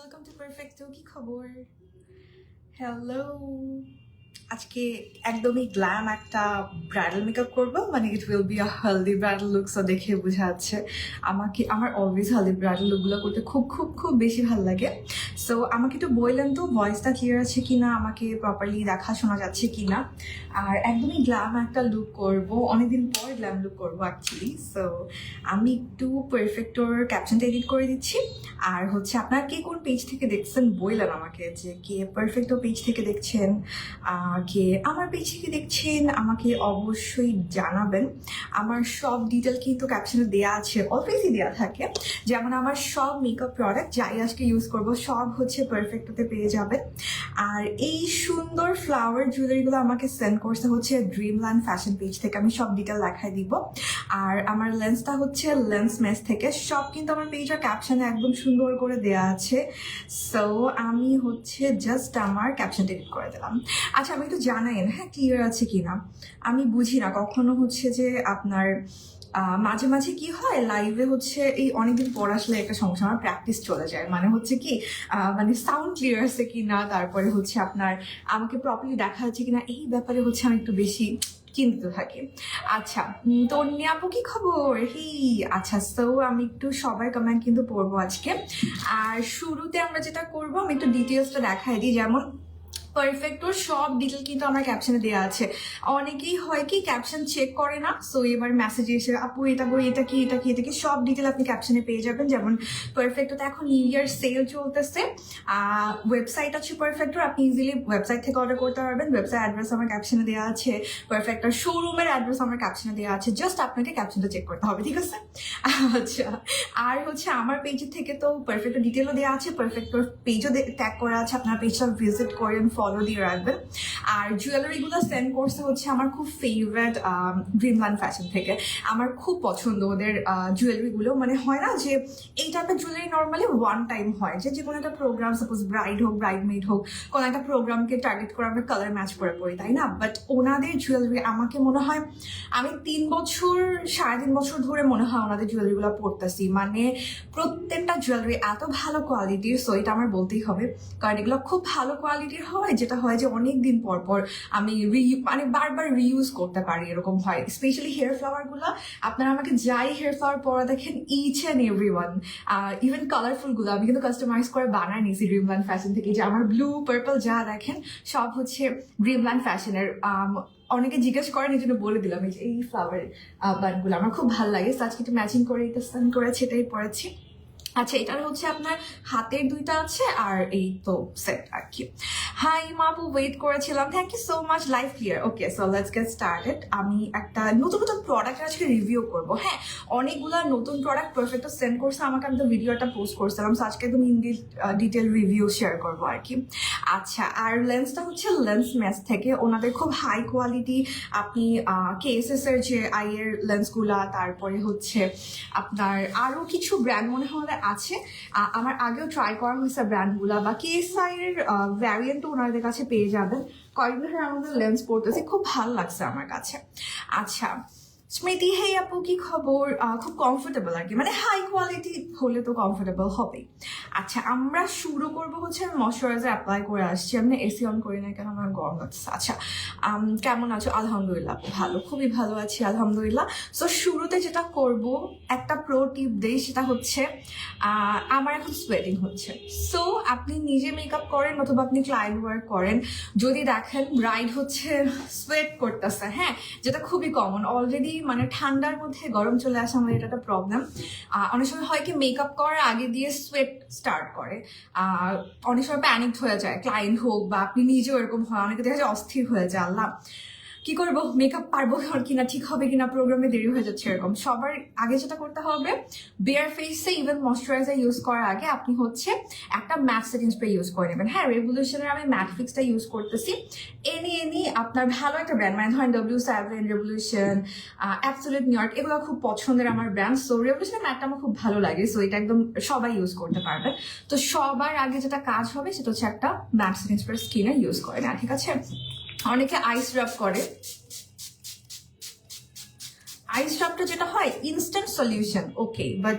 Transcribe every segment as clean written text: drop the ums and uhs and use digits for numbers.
Welcome to পারফেক্টো। কি খবর? Hello. আজকে একদমই গ্ল্যাম একটা ব্রাইডাল মেকআপ করবো, মানে it will be a healthy bridal look. So দেখে বোঝা যাচ্ছে আমার অলওয়েজ হেলদি ব্রাইডাল লুকগুলো করতে খুব খুব খুব বেশি ভালো লাগে। সো আমাকে একটু বললেন তো ভয়েসটা ক্লিয়ার আছে কিনা, আমাকে প্রপারলি দেখা শোনা যাচ্ছে কিনা। আর একদমই গ্ল্যাম একটা লুক করবো, অনেকদিন পর গ্ল্যাম লুক করবো অ্যাকচুয়ালি। সো আমি একটু পারফেক্টোর ক্যাপশনটা এডিট করে দিচ্ছি। আর হচ্ছে আপনার কে কোন পেজ থেকে দেখছেন বললেন আমাকে, যে কে পারফেক্টো পেজ থেকে দেখছেন, কে আমার পেজ থেকে দেখছেন, আমাকে অবশ্যই জানাবেন। আমার সব ডিটেল কিন্তু ক্যাপশনে দেওয়া আছে, অলওয়েজই দেওয়া থাকে। যেমন আমার সব মেকআপ প্রোডাক্ট যাই আজকে ইউজ করব সব হচ্ছে পারফেক্টোতে পেয়ে যাবেন। আর এই সুন্দর ফ্লাওয়ার জুয়েলারিগুলো আমাকে সেন্ড করতে হচ্ছে ড্রিমল্যান্ড ফ্যাশন পেজ থেকে, আমি সব ডিটেল দেখাই দিব। আর আমার লেন্সটা হচ্ছে লেন্স মেস থেকে, সব কিন্তু আমার পেজের ক্যাপশনে একদম সুন্দর করে দেওয়া আছে। সো আমি হচ্ছে জাস্ট আমার ক্যাপশনটা এডিট করে দিলাম। আচ্ছা, আমি একটু জানাইন হ্যাঁ ক্লিয়ার আছে কিনা। আমি বুঝি না কখনো হচ্ছে যে আপনার মাঝে মাঝে কি হয় লাইভে হচ্ছে এই অনেকদিন পর আসলে একটা সমস্যা, আমার প্র্যাকটিস চলে যায়, মানে হচ্ছে কি মানে সাউন্ড ক্লিয়ার আছে কিনা, তারপরে হচ্ছে আপনার আমাকে প্রপারলি দেখা যাচ্ছে কিনা, এই ব্যাপারে হচ্ছে আমি একটু বেশি চিন্তিত থাকি। আচ্ছা, তো আপু কি খবর? হি আচ্ছা, সো আমি একটু সবাই কমেন্ট কিন্তু পড়বো আজকে। আর শুরুতে আমরা যেটা করবো, আমি একটু ডিটেলসটা দেখাই দিই। যেমন পারফেক্টোর সব ডিটেল কিন্তু আমার ক্যাপশনে দেওয়া আছে। অনেকেই হয় কি ক্যাপশন চেক করে না, সো এবার মেসেজে এসে আপু এটা বই, এটা কি এটা কি এটা কি, সব ডিটেল আপনি ক্যাপশনে পেয়ে যাবেন। যেমন পারফেক্টোতে এখন নিউ ইয়ার সেল চলতেছে, ওয়েবসাইট আছে পারফেক্টোর, আপনি ইজিলি ওয়েবসাইট থেকে অর্ডার করতে পারবেন। ওয়েবসাইট অ্যাড্রেস আমার ক্যাপশনে দেওয়া আছে, পারফেক্টোর শোরুমের অ্যাড্রেস আমার ক্যাপশনে দেওয়া আছে, জাস্ট আপনাকে ক্যাপশনটা চেক করতে হবে, ঠিক আছে? আচ্ছা, আর হচ্ছে আমার পেজের থেকে তো পারফেক্টোর ডিটেলও দেওয়া আছে, পারফেক্টোর পেজও ট্যাগ করা আছে, আপনার পেজটা ভিজিট করেন, ফলো দিয়ে রাখবেন। আর জুয়েলারিগুলো সেন্ড করছে হচ্ছে আমার খুব ফেভারিট ড্রিমল্যান্ড ফ্যাশন থেকে। আমার খুব পছন্দ ওদের জুয়েলারিগুলো, মানে হয় না যে এই টাইপের জুয়েলারি নর্মালি ওয়ান টাইম হয়, যে কোনো একটা প্রোগ্রাম, সাপোজ ব্রাইড হোক ব্রাইডমেড হোক, কোনো একটা প্রোগ্রামকে টার্গেট করে আমরা কালার ম্যাচ করে পড়ি, তাই না? বাট ওনাদের জুয়েলারি আমাকে মনে হয় আমি 3 বছর 3.5 বছর ধরে মনে হয় ওনাদের জুয়েলারিগুলো পড়তেছি, মানে প্রত্যেকটা জুয়েলারি এত ভালো কোয়ালিটির। সো এটা আমার বলতেই হবে, কারণ এগুলো খুব ভালো কোয়ালিটির হয়, যেটা হয় যে অনেক দিন পর পর আমি মানে বারবার রিইউজ করতে পারি, এরকম হয়। স্পেশালি হেয়ার ফ্লাওয়ার গুলো, আপনারা আমাকে যাই হেয়ার ফ্লাওয়ার পরা দেখেন, each and every one, even colourful গুলো আমি কিন্তু কাস্টমাইজ করে বানাই নিয়েছি ড্রিমল্যান্ড ফ্যাশন থেকে। যে আমার ব্লু পার্পল যা দেখেন সব হচ্ছে ড্রিমল্যান্ড ফ্যাশনের। অনেকে জিজ্ঞেস করেন, এই জন্য বলে দিলাম এই ফ্লাওয়ার বানগুলো আমার খুব ভালো লাগে। আজকে একটু ম্যাচিং করে এটা স্টান করেছি, এটাই পরেছি। আচ্ছা, এটার হচ্ছে আপনার হাতের দুইটা আছে, আর এই তো সেট আর কি। হাই মাপু, ওয়েট করেছিলাম, thank you so much. Live clear, okay. So let's get started. আমি একটা নতুন নতুন প্রোডাক্ট আজকে রিভিউ করবো। হ্যাঁ, অনেকগুলা নতুন প্রোডাক্ট পারফেক্ট সেন্ড করছে আমাকে, আমি তো ভিডিওটা পোস্ট করছিলাম। সো আজকে একদম ডিটেল রিভিউ শেয়ার করবো আর কি। আচ্ছা, আর লেন্সটা হচ্ছে লেন্স ম্যাচ থেকে, ওনাদের খুব হাই কোয়ালিটি। আপনি কেএসএস এর যে আইয়ের লেন্সগুলা, তারপরে হচ্ছে আপনার আরো কিছু ব্র্যান্ড মনে হয় আছে, আমার আগেও ট্রাই করা হয়েছে ব্র্যান্ডগুলা, বা কেএসআই এর ভ্যারিয়েন্টও ওনাদের কাছে পেয়ে যাবেন। কয়েকদিন ধরে আমাদের লেন্স পড়তেছি, খুব ভালো লাগছে আমার কাছে। আচ্ছা, স্মৃতি, হেই আপু কি খবর? খুব কমফোর্টেবল আর কি, মানে হাই কোয়ালিটি হলে তো কমফোর্টেবল হবেই। আচ্ছা, আমরা শুরু করবো হচ্ছে আমি ময়শ্চারাইজার অ্যাপ্লাই করে আসছি, আমি এসি অন করি না কেন, আমার গরম লাগছে। আচ্ছা, কেমন আছো? আলহামদুলিল্লাহ ভালো, খুবই ভালো আছি আলহামদুলিল্লাহ। সো শুরুতে যেটা করব, একটা প্রো টিপ দেই, সেটা হচ্ছে আমার এখন সোয়েটিং হচ্ছে। সো আপনি নিজে মেকআপ করেন অথবা আপনি ক্লায়েন্ট ওয়ার্ক করেন, যদি দেখেন ব্রাইড হচ্ছে সোয়েট করতেছে, হ্যাঁ, যেটা খুবই কমন, অলরেডি মানে ঠান্ডার মধ্যে গরম চলে আসে, আমাদের এটা একটা প্রবলেম। অনেক সময় হয় কি মেকআপ করার আগে দিয়ে সোয়েট স্টার্ট করে, অনেক সময় প্যানিক হয়ে যায়, ক্লায়েন্ট হোক বা আপনি নিজেও এরকম হয়, অনেকে দেখা যায় অস্থির হয়ে যায়, আল্লাহ কি করবো, মেকআপ পারবো কিনা, ঠিক হবে কিনা, প্রোগ্রামে দেরি হয়ে যাচ্ছে, এরকম। সবার আগে যেটা করতে হবে, বেয়ার ফেসে ইভেন ময়শ্চারাইজার ইউজ করার আগে আপনি হচ্ছে একটা ম্যাট সেটিং স্প্রে ইউজ করে নেবেন। হ্যাঁ, রেভলিউশনের আমি ম্যাট ফিক্সটা ইউজ করতেছি। এনি আপনার ভালো একটা ব্র্যান্ড, মানে ধরেন W7, রেভলিউশন, অ্যাবসোলিউট নিউইয়র্ক, এগুলো খুব পছন্দের আমার ব্র্যান্ড। সো রেভলিউশনের ম্যাটটা আমার খুব ভালো লাগে, সো এটা একদম সবাই ইউজ করতে পারবে। তো সবার আগে যেটা কাজ হবে সেটা হচ্ছে একটা ম্যাট সেটিং স্প্রে স্কিনে ইউজ করে না, ঠিক আছে? অনেকে আইস রাব করে, আইস ড্রপটা যেটা হয় ইনস্ট্যান্ট সলিউশন, ওকে, বাট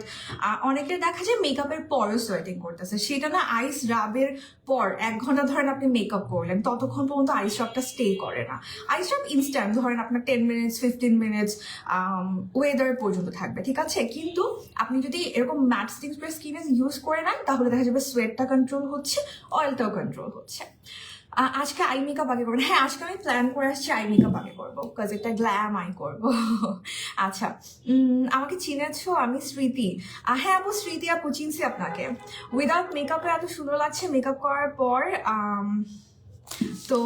অনেকের দেখা যায় মেকআপের পরও সোয়েটিং করতেছে, সেটা না আইস রাবের পর 1 ঘন্টা ধরেন আপনি মেকআপ করলেন, ততক্ষণ পর্যন্ত আইস ড্রপটা স্টে করে না। আইস ড্রপ ইনস্ট্যান্ট ধরেন আপনার 10 মিনিটস 15 মিনিটস ওয়েদার পর্যন্ত থাকবে, ঠিক আছে, কিন্তু আপনি যদি এরকম ম্যাট স্টিং স্প্রে স্কিনে ইউজ করে নেন তাহলে দেখা যাবে সোয়েটটা কন্ট্রোল হচ্ছে, অয়েলটাও কন্ট্রোল হচ্ছে। আজকে আই মেকআপ আগে করবেন? হ্যাঁ, আজকে আমি প্ল্যান করে আসছি আই মেকআপ আগে করবো, বিকজ এটা গ্ল্যাম আই করবো। আচ্ছা, আমাকে চিনেছো? আমি স্মৃতি। হ্যাঁ আপু, স্মৃতি আপু, চিনছি আপনাকে। উইদাউট মেকআপে এত সুন্দর লাগছে মেকআপ করার পর। তো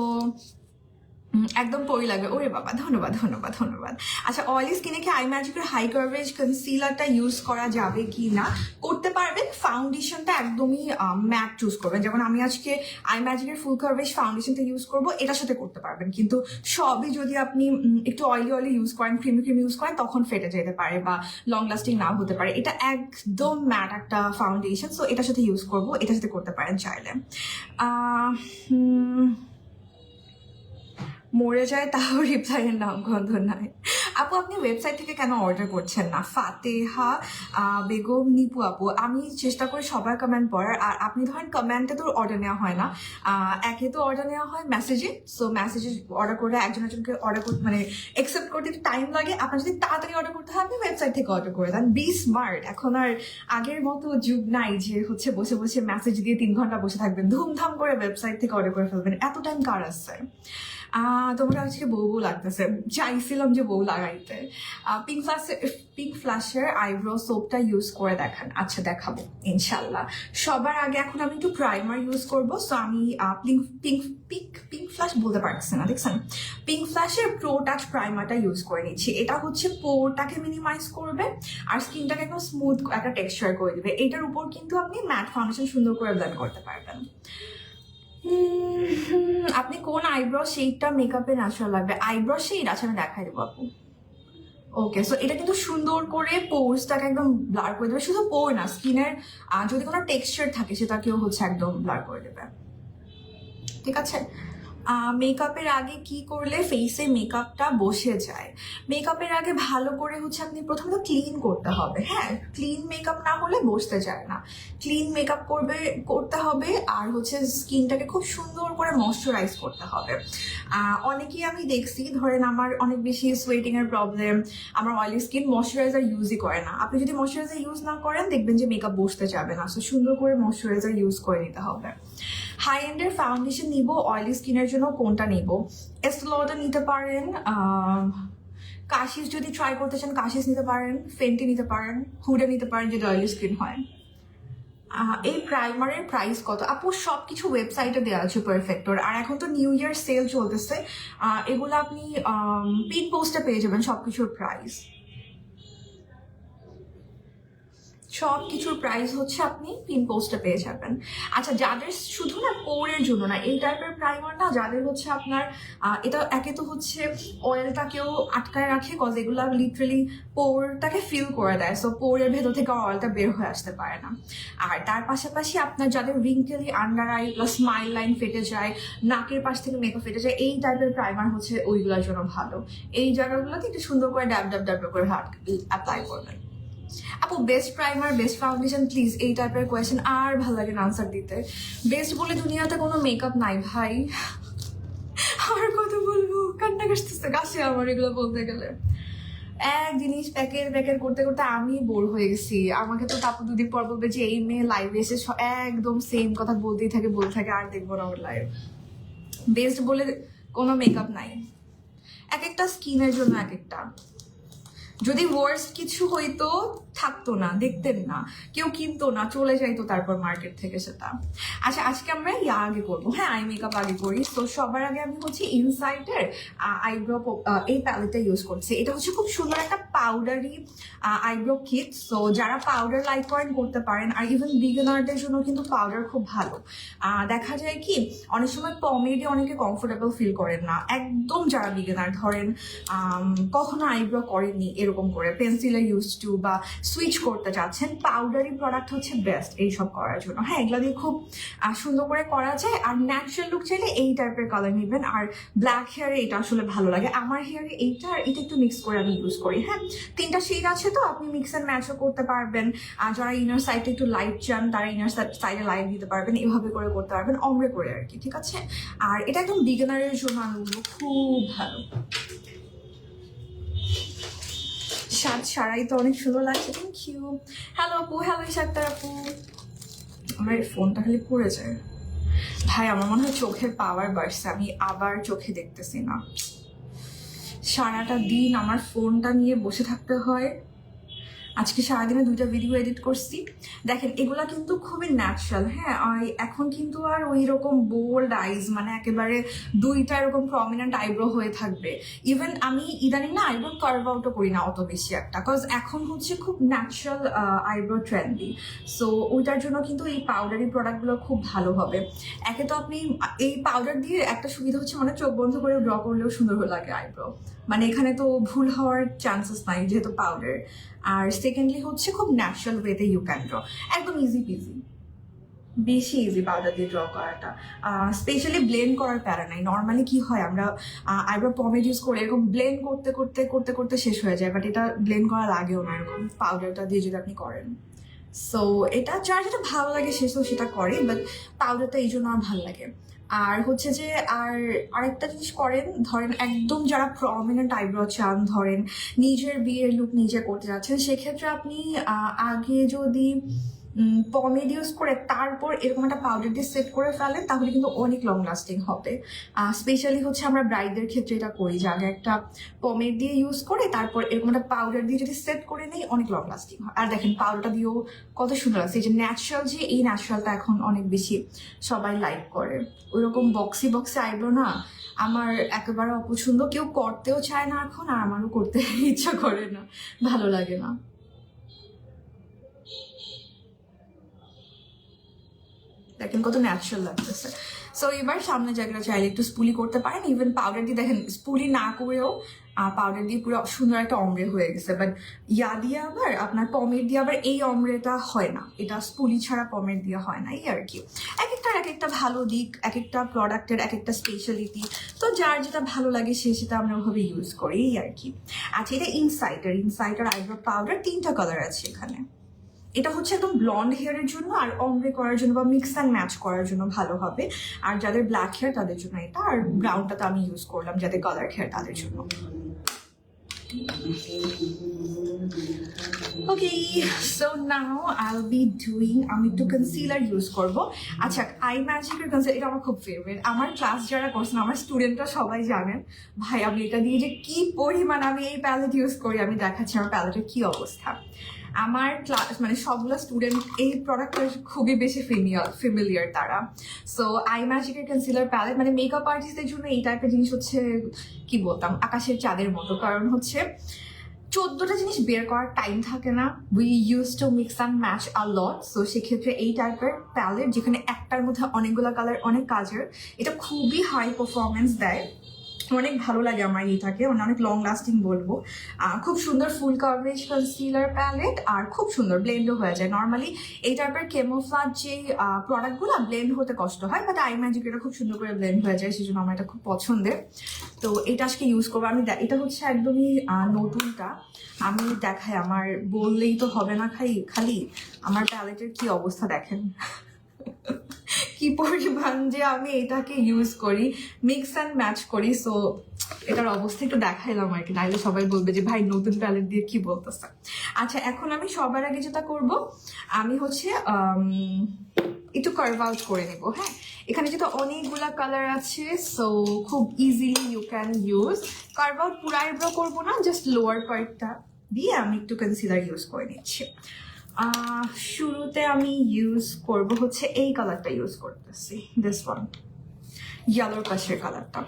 একদম পরি লাগবে। ওরে বাবা, ধন্যবাদ ধন্যবাদ ধন্যবাদ। আচ্ছা, অয়েলি স্কিনে কি আই ম্যাজিকের হাই কাভারেজ কনসিলারটা ইউজ করা যাবে কি না? করতে পারবেন। ফাউন্ডেশনটা একদমই ম্যাট চুজ করবেন, যেমন আমি আজকে আই ম্যাজিকের ফুল কাভারেজ ফাউন্ডেশনটা ইউজ করবো, এটার সাথে করতে পারবেন, কিন্তু সবই যদি আপনি একটু অয়েলি অয়েলি ইউজ করেন, ক্রিমি ক্রিমি ইউজ করেন, তখন ফেটে যেতে পারে বা লং লাস্টিং নাও হতে পারে। এটা একদম ম্যাট একটা ফাউন্ডেশন, সো এটার সাথে ইউজ করবো, এটার সাথে করতে পারেন চাইলে। মরে যায় তাও রিপ্লাইয়ের নাম গন্ধ নাই। আপু, আপনি ওয়েবসাইট থেকে কেন অর্ডার করছেন না? ফাতেহা বেগম নিপু আপু, আমি চেষ্টা করি সবার কমেন্ট পড়ার, আর আপনি ধরেন কমেন্টে তো অর্ডার নেওয়া হয় না, একে তো অর্ডার নেওয়া হয় মেসেজে, সো মেসেজে অর্ডার করে একজনকে অর্ডার করতে মানে অ্যাকসেপ্ট করতে একটু টাইম লাগে। আপনার যদি তাড়াতাড়ি অর্ডার করতে হয় আপনি ওয়েবসাইট থেকে অর্ডার করে দেন। Be smart. এখন আর আগের মতো যুগ নাই যে হচ্ছে বসে বসে মেসেজ দিয়ে 3 ঘন্টা বসে থাকবেন, ধুমধাম করে ওয়েবসাইট থেকে অর্ডার করে ফেলবেন, এত টাইম কার আছে? তোমরা আজকে বউ বউ লাগতেছে, চাইছিলাম যে বউ লাগাইতে। পিঙ্ক ফ্ল্যাশের আইব্রো সোপটা ইউজ করে দেখান। আচ্ছা, দেখাবো ইনশাল্লাহ। সবার আগে এখন আমি একটু প্রাইমার ইউজ করবো, সো আমি পিঙ্ক ফ্ল্যাশ বলতে পারছি না, দেখছেন, পিঙ্ক ফ্ল্যাশের প্রো টাচ প্রাইমারটা ইউজ করে নিচ্ছি। এটা হচ্ছে পোরটাকে মিনিমাইজ করবে আর স্কিনটাকে একদম স্মুথ একটা টেক্সচার করে দেবে। এটার উপর কিন্তু আপনি ম্যাট ফাউন্ডেশন সুন্দর করে ব্লেন্ড করতে পারবেন। আপনি কোন আইব্রো শেডটা মেকআপে ন্যাচারাল লাগবে? আইব্রো শেড, আচ্ছা আমি দেখাই দেবো আপু। ওকে, সো এটা কিন্তু সুন্দর করে পোর্সটাকে একদম ব্লার করে দেবে, শুধু পোর না, স্কিনের যদি কোনো টেক্সচার থাকে সেটাকেও হচ্ছে একদম ব্লার করে দেবে, ঠিক আছে। মেকআপের আগে কি করলে ফেসে মেকআপটা বসে যায়? মেকআপের আগে ভালো করে হচ্ছে আপনি প্রথমত ক্লিন করতে হবে। হ্যাঁ, ক্লিন মেকআপ না হলে বসতে যায় না। ক্লিন মেকআপ করতে হবে, আর হচ্ছে স্কিনটাকে খুব সুন্দর করে ময়শ্চারাইজ করতে হবে। অনেকেই আমি দেখছি, ধরেন আমার অনেক বেশি সোয়েটিং এর প্রবলেম, আমার অয়েলি স্কিন, ময়শ্চারাইজার ইউজই করে না। আপনি যদি ময়শ্চারাইজার ইউজ না করেন দেখবেন যে মেকআপ বসতে যাবে না, সো সুন্দর করে ময়শ্চারাইজার ইউজ করে নিতে হবে। হাই এন্ডের ফাউন্ডেশন নিব অয়েলি স্কিনের জন্য, কোনটা নিব? এস্টে লডার নিতে পারেন, কাশিস যদি ট্রাই করতে চান কাশিস নিতে পারেন, ফেন্টি নিতে পারেন, হুডে নিতে পারেন যদি অয়েলি স্কিন হয়। এই প্রাইমারের প্রাইস কত? আপু, সবকিছু ওয়েবসাইটে দেওয়া আছে পারফেক্টর, আর এখন তো নিউ ইয়ার সেল চলতেছে, এগুলো আপনি পিন পোস্টে পেয়ে যাবেন সবকিছুর প্রাইস। সব কিছুর প্রাইস হচ্ছে আপনি পিন পোস্টে পেয়ে যাবেন। আচ্ছা, যাদের শুধু না পোরের জন্য না, এই টাইপের প্রাইমার না, যাদের হচ্ছে আপনার এটা একে তো হচ্ছে অয়েলটাকেও আটকায় রাখে, কজ এগুলো লিটারালি পোরটাকে ফিল করে দেয়, সো পোরের ভেতর থেকে অয়েলটা বের হয়ে আসতে পারে না। আর তার পাশাপাশি আপনার যাদের wrinkly under eye plus smile line ফেটে যায়, নাকের পাশ থেকে মেকআপ ফেটে যায়, এই টাইপের প্রাইমার হচ্ছে ওইগুলোর জন্য ভালো। এই জায়গাগুলোতে একটু সুন্দর করে ড্যাব ড্যাব ড্যাব করে অ্যাপ্লাই করবেন। আপু, best primer best foundation, please এই টাইপের কোয়েশ্চেন আর ভালো লাগে না আনসার দিতে। বেস্ট বলে দুনিয়াতে কোনো মেকআপ নাই ভাই, আর কত বলবো, কান্না কাশে আমার এগুলো বলতে গেলে। এক জিনিস প্যাকের করতে করতে আমি বোর হয়ে গেছি। আমাকে তো তারপর 2 দিন পর বলবে যে এই মেয়ে লাইভে এসে একদম সেম কথা বলতেই থাকে, আর দেখবো না ওর লাইভ। বেস্ট বলে কোনো মেকআপ নাই, এক একটা স্কিনের জন্য এক একটা। যদি ওয়ার্স্ট কিছু হইতো থাকতো না, দেখতেন না, কেউ কিনতো না, চলে যাইতো তারপর মার্কেট থেকে সেটা। আচ্ছা, আজকে আমরা আগে করবো, হ্যাঁ আই মেকআপ আগে করি। তো সবার আগে আমি হচ্ছে ইনসাইটের আইব্রো এই প্যালেটটা ইউজ করছি। এটা হচ্ছে খুব সুন্দর একটা পাউডারি আইব্রো কিট, সো যারা পাউডার লাইক করেন করতে পারেন, আর ইভেন বিগিনারদের জন্য কিন্তু পাউডার খুব ভালো। দেখা যায় কি অনেক সময় পমেডে অনেকে কমফোর্টেবল ফিল করেন না, একদম যারা বিগিনার ধরেন কখনো আইব্রো করেননি, এরকম করে পেন্সিলে ইউজ টু বা সুইচ ফিনিশ করতে চাচ্ছেন, পাউডারি প্রোডাক্ট হচ্ছে বেস্ট এইসব করার জন্য। হ্যাঁ, এগুলো দিয়ে খুব সুন্দর করে করা যায়। আর ন্যাচারাল লুক চাইলে এই টাইপের কালার নেবেন। আর ব্ল্যাক হেয়ারে এটা আসলে ভালো লাগে। আমার হেয়ারে এইটা আর এটা একটু মিক্স করে আমি ইউজ করি। হ্যাঁ, 3টা শেড আছে, তো আপনি মিক্স অ্যান্ড ম্যাচও করতে পারবেন। আর যারা ইনার সাইডে একটু লাইট চান তারা ইনার সাইডে লাইট দিতে পারবেন, এভাবে করে করতে পারবেন, অমরে করে আর কি। ঠিক আছে, আর এটা একদম বিগিনারের জন্য আমি বলবো খুব ভালো। সারাই তো অনেক সুন্দর লাগছে, থ্যাংক ইউ। হ্যালো আপু, হ্যালো ইশাক্তার আপু। আমার ফোনটা খালি পড়ে যায় ভাই, আমার মনে হয় চোখের পাওয়ার বাড়ছে, আমি আবার চোখে দেখতেছি না। সারাটা দিন আমার ফোনটা নিয়ে বসে থাকতে হয়। আজকে সারাদিনে 2টা ভিডিও এডিট করছি। দেখেন এগুলা কিন্তু খুবই ন্যাচারাল। হ্যাঁ, এখন কিন্তু আর ওই রকম বোল্ড আইজ, মানে একেবারে 2টা এরকম প্রমিনেন্ট আইব্রো হয়ে থাকবে। ইভেন আমি ইদানিং না আইব্রো কার্ভ আউটও করি না অত বেশি একটা, কজ এখন হচ্ছে খুব ন্যাচারাল আইব্রো ট্রেন্ডি। সো ওইটার জন্য কিন্তু এই পাউডারি প্রোডাক্টগুলো খুব ভালো হবে। একে তো আপনি এই পাউডার দিয়ে একটা সুবিধা হচ্ছে, মানে চোখ বন্ধ করে ড্র করলেও সুন্দর লাগে আইব্রো, মানে এখানে তো ভুল হওয়ার চান্সেস নাই যেহেতু পাউডার। আর সেকেন্ডলি হচ্ছে খুব ন্যাচারাল ওয়েতে ইউ ক্যান ড্র, একদম ইজি পিজি, বেশি ইজি পাউডার দিয়ে ড্র করাটা। স্পেশালি ব্লেন্ড করার প্যারা নাই। নর্মালি কি হয়, আমরা আইব্রো পমেড ইউজ করে এরকম ব্লেন্ড করতে করতে করতে করতে শেষ হয়ে যায়, বাট এটা ব্লেন্ড করা লাগেও না এরকম পাউডারটা দিয়ে যদি আপনি করেন। সো এটা যার যেটা ভালো লাগে সে তো সেটা করে, বাট পাউডারটা এই জন্য আমার ভালো লাগে। আর হচ্ছে যে আরেকটা জিনিস করেন, ধরেন একদম যারা প্রমিনেন্ট আইব্রো চান, ধরেন নিজের বিয়ের লুক নিজে করতে যাচ্ছেন, সেক্ষেত্রে আপনি আগে যদি পমেড ইউজ করে তারপর এরকম একটা পাউডার দিয়ে সেট করে ফেলেন, তাহলে কিন্তু অনেক লং লাস্টিং হবে। স্পেশালি হচ্ছে আমরা ব্রাইডদের ক্ষেত্রে এটা করি যে আগে একটা পমেড দিয়ে ইউজ করে তারপর এরকম একটা পাউডার দিয়ে যদি সেট করে নেই, অনেক লং লাস্টিং হয়। আর দেখেন পাউডারটা দিয়েও কত সুন্দর লাগছে, এই যে ন্যাচারাল, যে এই ন্যাচারালটা এখন অনেক বেশি সবাই লাইক করে। ওইরকম বক্সি বক্সি আইব্রো না আমার একেবারে অপছন্দ, কেউ করতেও চায় না এখন, আর আমারও করতে ইচ্ছা করে না, ভালো লাগে না। দেখেন কত ন্যাচারাল লাগতেছে। সো এবার সামনে জায়গাটা চাইলে একটু স্পুলি করতে পারেন। ইভেন পাউডার দিয়ে দেখেন স্পুলি না করেও পাউডার দিয়ে পুরো সুন্দর একটা অমরে হয়ে গেছে। বাট ইয়া দিয়ে আবার আপনার পমেড দিয়ে আবার এই অমরেটা হয় না, এটা স্পুলি ছাড়া পমেড দিয়ে হয় না, এই আর কি। এক একটা ভালো দিক, এক একটা প্রোডাক্টের এক একটা স্পেশালিটি। তো যার যেটা ভালো লাগে সেটা আমরা ওভাবে ইউজ করি, এই আর কি। আচ্ছা, এটা ইনসাইটার আইব্রো পাউডার, 3টা কালার আছে এখানে। এটা হচ্ছে একদম ব্লন্ড হেয়ারের জন্য, আর অমরে করার জন্য বা মিক্স অ্যান্ড ম্যাচ করার জন্য ভালো হবে। আর যাদের ব্ল্যাক হেয়ার তাদের জন্য এটা, আর ব্রাউনটা তো আমি ইউজ করলাম যাদের কালার হেয়ার তাদের জন্য। ওকে, সো নাও আইল বি ডুইং, আমি একটু কনসিলার ইউজ করবো। আচ্ছা, আই ম্যাজিকের কনসিলার এটা আমার খুব ফেভারিট। আমার ক্লাস যারা করছেন, আমার স্টুডেন্টরা সবাই জানেন ভাই আমি এটা দিয়ে যে কি পরিমাণ আমি এই প্যালেট ইউজ করি, আমি দেখাচ্ছি আমার প্যালেটের কি অবস্থা। আমার ক্লাস মানে সবগুলো স্টুডেন্ট এই প্রোডাক্টের খুবই বেশি ফেমিলিয়ার তারা। সো আই ম্যাজিকের কনসিলার প্যালেট মানে মেকআপ আর্টিস্টদের জন্য এই টাইপের জিনিস হচ্ছে কি বলতাম আকাশের চাঁদের মতো, কারণ হচ্ছে 14টা জিনিস বের করার টাইম থাকে না, we use to mix and match a lot. So সেক্ষেত্রে এই টাইপের প্যালেট যেখানে একটার মধ্যে অনেকগুলো কালার, অনেক কাজের, এটা খুবই হাই পারফরমেন্স দেয়, অনেক ভালো লাগে আমার এইটাকে, অনেক লং লাস্টিং বলবো। খুব সুন্দর ফুল কভারেজ কনসিলার প্যালেট, আর খুব সুন্দর ব্লেন্ডও হয়ে যায়। নর্মালি এই টাইপের কেমোফ্লাজ যে প্রোডাক্টগুলো ব্লেন্ড হতে কষ্ট হয়, বাট আই ম্যাজিক এটা খুব সুন্দর করে ব্লেন্ড হয়ে যায়, সেই জন্য আমার এটা খুব পছন্দের। তো এটা আজকে ইউজ করবো আমি। এটা হচ্ছে একদমই নতুনটা, আমি দেখাই, আমার বললেই তো হবে না খালি আমার প্যালেটের কি অবস্থা দেখেন কি পরিমাণ যে আমি এটাকে ইউজ করি, মিক্স অ্যান্ড ম্যাচ করি। সো এটার অবস্থা একটু দেখাইলাম আর কি, নাইলে সবাই বলবে যে ভাই নতুন প্যালেট দিয়ে কি বলতেছে। আচ্ছা, এখন আমি সবার আগে যেটা করব, আমি হচ্ছে একটু কার্ভ আউট করে নেব। হ্যাঁ, এখানে যেহেতু অনেকগুলা কালার আছে, সো খুব easily you can use. Carve out পুরো আইব্রো করবো না, জাস্ট লোয়ার পার্টটা দিয়ে আমি একটু কনসিলার ইউজ করে নিচ্ছি। শুরুতে আমি ইউজ করব হচ্ছে এই কালারটা ইউজ করতেছি, দিস ওয়ান, ইয়েলোর পাশের কালারটা।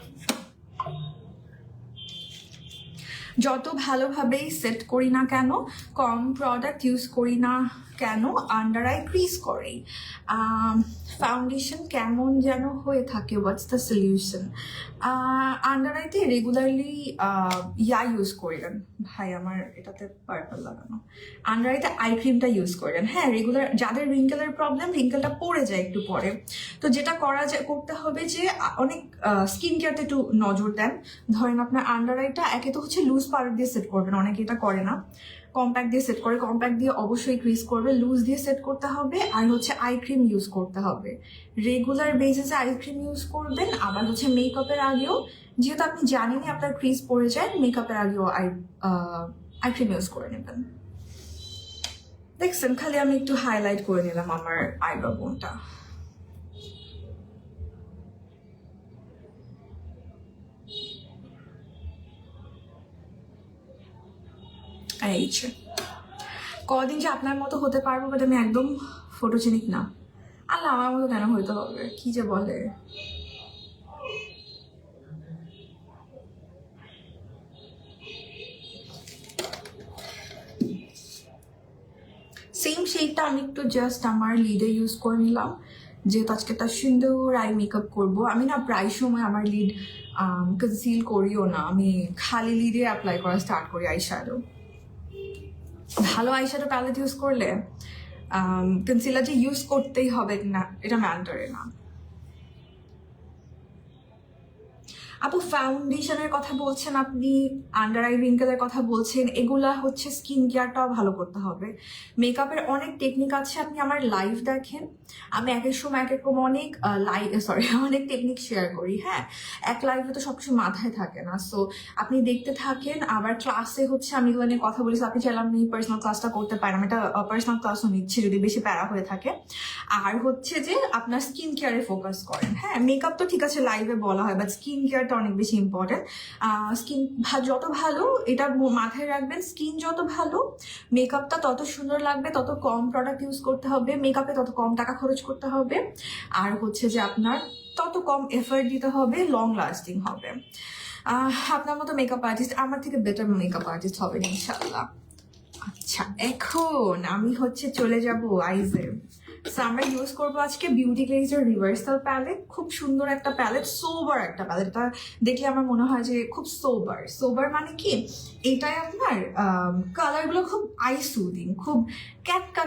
যত ভালোভাবেই সেট করি না কেন, কম প্রোডাক্ট ইউজ করি না কেন, আন্ডার আই ক্রিজ করেই। ফাউন্ডেশন কেমন যেন হয়ে থাকে, হোয়াটস দ্য সলিউশন? আন্ডার আইতে রেগুলারলি ইউজ করেন। ভাই আমার এটাতে পার্পল লাগানো। আন্ডার আইতে আই ক্রিমটা ইউজ করেন। হ্যাঁ, রেগুলার যাদের রিঙ্কেলের প্রবলেম, রিঙ্কেলটা পড়ে যায় একটু পরে, তো যেটা করতে হবে যে অনেক স্কিন কেয়ারতে একটু নজর দেন। ধরেন আপনার আন্ডার আইটা একে তো হচ্ছে লুজ পাউডার দিয়ে সেট করবেন, অনেকে এটা করে না, কম্প্যাক্ট দিয়ে সেট করে। কম্প্যাক্ট দিয়ে অবশ্যই ক্রিজ করবে, লুজ দিয়ে সেট করতে হবে। আর হচ্ছে আই ক্রিম ইউজ করতে হবে, রেগুলার বেসিসে আই ক্রিম ইউজ করবেন। আবার হচ্ছে মেকআপের আগেও, যেহেতু আপনি জানেনই আপনার ক্রিজ পড়ে যায়, মেকআপের আগেও আই ক্রিম ইউজ করে নেবেন। দেখছেন, খালি আমি একটু হাইলাইট করে নিলাম আমার আইব্রো বোনটা। কদিন যে আপনার মতো হতে পারবো, বাট আমি একদম ফটোজেনিক না। আল্লাহ, আমার মতো কেন হইতে হবে, কি যে বলে। সেম শেডটা আমি একটু জাস্ট আমার লিডে ইউজ করে নিলাম, যেহেতু আজকে একটা সুন্দর আই মেকআপ করবো। আমি না প্রায় সময় আমার লিড কনসিল করিও না, আমি খালি লিডে অ্যাপ্লাই করা স্টার্ট করি আই শ্যাডো। ভালো আই শ্যাডো প্যালেট ইউজ করলে কনসিলার যে ইউজ করতেই হবে না, এটা ম্যান্ডারি না। আপু, ফাউন্ডেশনের কথা বলছেন আপনি, আন্ডার আই রিঙ্কেলের কথা বলছেন, এগুলা হচ্ছে স্কিন কেয়ারটাও ভালো করতে হবে। মেকআপের অনেক টেকনিক আছে, আপনি আমার লাইভ দেখেন, আমি এক এক সময় এক এক রকম অনেক অনেক টেকনিক শেয়ার করি। হ্যাঁ, এক লাইভে তো সবকিছু মাথায় থাকে না, সো আপনি দেখতে থাকেন। আবার ক্লাসে হচ্ছে আমি এগুলো নিয়ে কথা বলেছি, আপনি চাইলে আপনি পার্সোনাল ক্লাসটা করতে পারেন, আমি একটা পার্সোনাল ক্লাসও নিচ্ছি যদি বেশি প্যারা হয়ে থাকে। আর হচ্ছে যে আপনার স্কিন কেয়ারে ফোকাস করেন। হ্যাঁ, মেকআপ তো ঠিক আছে লাইভে বলা হয়, বাট স্কিন কেয়ারটা অনেক বেশি ইম্পর্টেন্ট। স্কিন যত ভালো, এটা মাথায় রাখবেন, স্কিন যত ভালো মেকআপটা তত সুন্দর লাগবে, তত কম প্রোডাক্ট ইউজ করতে হবে, মেকআপে তত কম টাকা খরচ করতে হবে, আর হচ্ছে যে আপনার তত কম এফর্ট দিতে হবে, লং লাস্টিং হবে। আপনার মতো মেকআপ আর্টিস্ট আমার থেকে বেটার মেকআপ আর্টিস্ট হবে ইনশাল্লাহ। আচ্ছা, এখন আমি হচ্ছে চলে যাব আইজে। সো আমরা ইউজ করবো আজকে বিউটি গ্লেজের রিভার্সাল প্যালেট। খুব সুন্দর একটা প্যালেট, সোবার একটা প্যালেট। এটা দেখলে আমার মনে হয় যে খুব সোবার মানে কি, এটাই আপনার কালারগুলো খুব আই সুদিং, খুব ক্যাটকা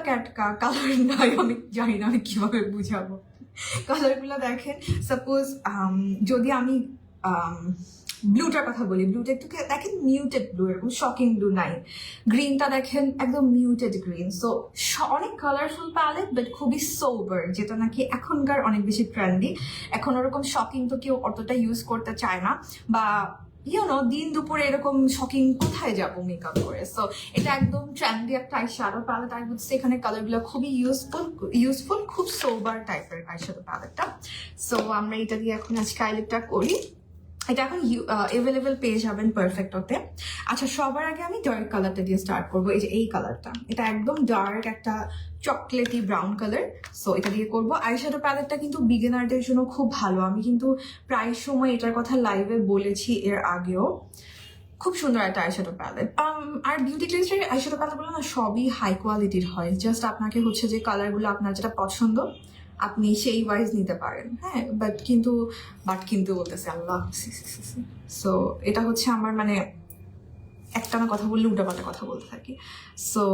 কালার নয়। আমি জানি না আমি কিভাবে বুঝাবো। কালারগুলো দেখেন, সাপোজ যদি আমি ব্লুটার কথা বলি, ব্লুটা একটু দেখেন মিউটেড ব্লু, এরকম শকিং ব্লু নাই। গ্রিনটা দেখেন একদম মিউটেড গ্রিন। সো অনেক কালারফুল প্যালেট, বাট খুবই সোবার, যেটা নাকি এখনকার অনেক বেশি ট্রেন্ডি। এখন ওরকম শকিং তো কেউ অতটা ইউজ করতে চায় না, বা দিন দুপুরে এরকম শকিং কোথায় যাবো মেকআপ করে। সো এটা একদম ট্রেন্ডি একটা আই শ্যাডো প্যালেট। আই বুঝছি এখানে কালারগুলো খুবই ইউজফুল, খুব সোবার টাইপের আই শ্যাডো প্যালেটটা। সো আমরা এটা দিয়ে এখন আজকে আইলিপটা করি। এটা এখন অ্যাভেলেবেল পেয়ে যাবেন পারফেক্ট ওতে। আচ্ছা, সবার আগে আমি ডার্ক কালারটা দিয়ে স্টার্ট করবো। এই যে এই কালারটা, এটা একদম ডার্ক একটা চকলেটি ব্রাউন কালার। সো এটা দিয়ে করবো। আইশ্যাডো প্যালেটটা কিন্তু বিগিনারদের জন্য খুব ভালো, আমি কিন্তু প্রায় সময় এটার কথা লাইভে বলেছি এর আগেও। খুব সুন্দর একটা আইশ্যাডো প্যালেট। আর বিউটি গ্লেজের আইশ্যাডো প্যালেটগুলো না সবই হাই কোয়ালিটির হয়। জাস্ট আপনাকে হচ্ছে যে কালারগুলো আপনার যেটা পছন্দ আপনি সেই ওয়াইজ নিতে পারেন। হ্যাঁ, বাট কিন্তু বলতেছে আল্লাহ। সো এটা হচ্ছে আমার মানে একটানা কথা বললে উল্টাপাল্টা কথা বলতে থাকি। সো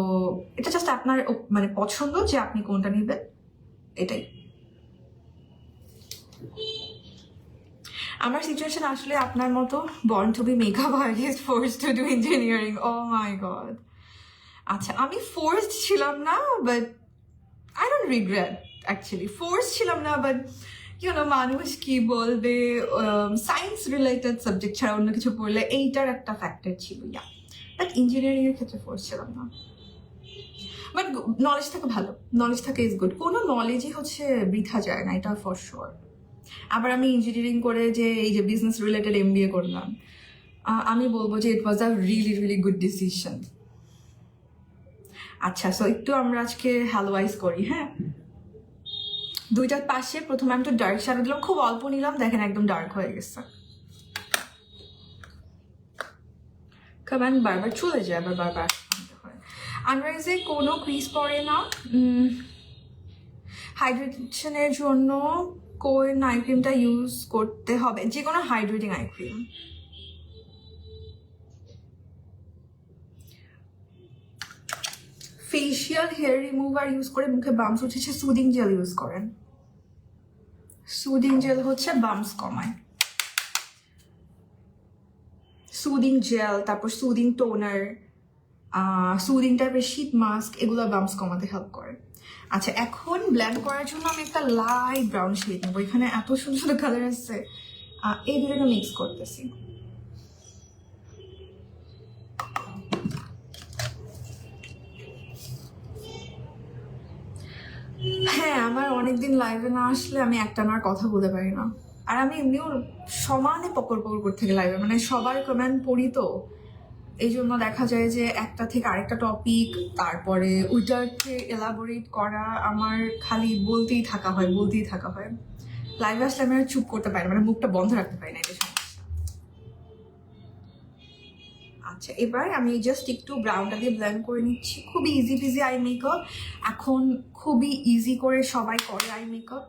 এটা জাস্ট আপনার মানে পছন্দ যে আপনি কোনটা নেবেন, এটাই। আমার সিচুয়েশন আসলে আপনার মতো, born to be makeup artist, forced to do engineering. Oh my god. আচ্ছা, আমি ফোর্সড ছিলাম না, but I don't regret actually. Force ছিলাম না, বাট মানুষ কি বলবে, সায়েন্স রিলেটেড সাবজেক্ট ছাড়া অন্য কিছু পড়লে এইটার একটা ফ্যাক্টর ছিল। বাট ইঞ্জিনিয়ারিং এর ক্ষেত্রে ফোর্স ছিলাম না। বাট নলেজ থাকে ভালো, নলেজ থাকে ইজ গুড। কোনো নলেজই হচ্ছে বৃথা যায় না, এটা ফর শিওর। আবার আমি ইঞ্জিনিয়ারিং করে যে এই যে বিজনেস রিলেটেড MBA করলাম, আমি বলবো যে ইট ওয়াজ আ রিয়েলি গুড ডিসিশন। আচ্ছা, সো একটু আমরা আজকে হ্যালোয়াইজ করি। হ্যাঁ, দুইটার পাশে প্রথমে আমি একটু ডার্ক শ্যাডো দিলাম, খুব অল্প নিলাম, দেখেন একদম ডার্ক হয়ে গেছে। কমেন্ট বারবার চলে যায়, আবার বারবার আন্ডার আইজে কোনো ক্রিজ পড়ে না। হাইড্রেশনের জন্য কোন আই ক্রিমটা ইউজ করতে হবে? যে কোনো hydrating eye cream. Facial hair remover use করে মুখে বাম্পস উঠেছে, সুদিং জেল ইউজ করেন। সুদিং জেল হচ্ছে বাম্পস কমায়। সুদিং জেল, তারপর সুদিং টোনার, সুদিং টাইপের শীত মাস্ক, এগুলো বাম্পস কমাতে হেল্প করে। আচ্ছা, এখন ব্লেন্ড করার জন্য আমি একটা লাইট ব্রাউন শেড নেবো। এখানে এত সুন্দর সুন্দর কালার আসছে, এই দুটোকে মিক্স করতেছি। হ্যাঁ, আমার অনেকদিন লাইভে না আসলে আমি একটানার কথা বলতে পারি না। আর আমি এমনিও সমানে পকর পকর করতে থাকি লাইভে, মানে সবার কমেন্ট পড়ি তো, এই জন্য দেখা যায় যে একটা থেকে আরেকটা টপিক, তারপরে ওইটাকে এলাবোরেট করা, আমার খালি বলতেই থাকা হয়। লাইভে আসলে আমি আর চুপ করতে পারি না, মানে মুখটা বন্ধ রাখতে পারি না, এটা সমস্যা। আচ্ছা, এবার আমি জাস্ট একটু ব্রাউনটা দিয়ে ব্লেন্ড করে নিচ্ছি। খুবই ইজি পিজি আই মেকআপ, এখন খুবই ইজি করে সবাই করে আই মেকআপ।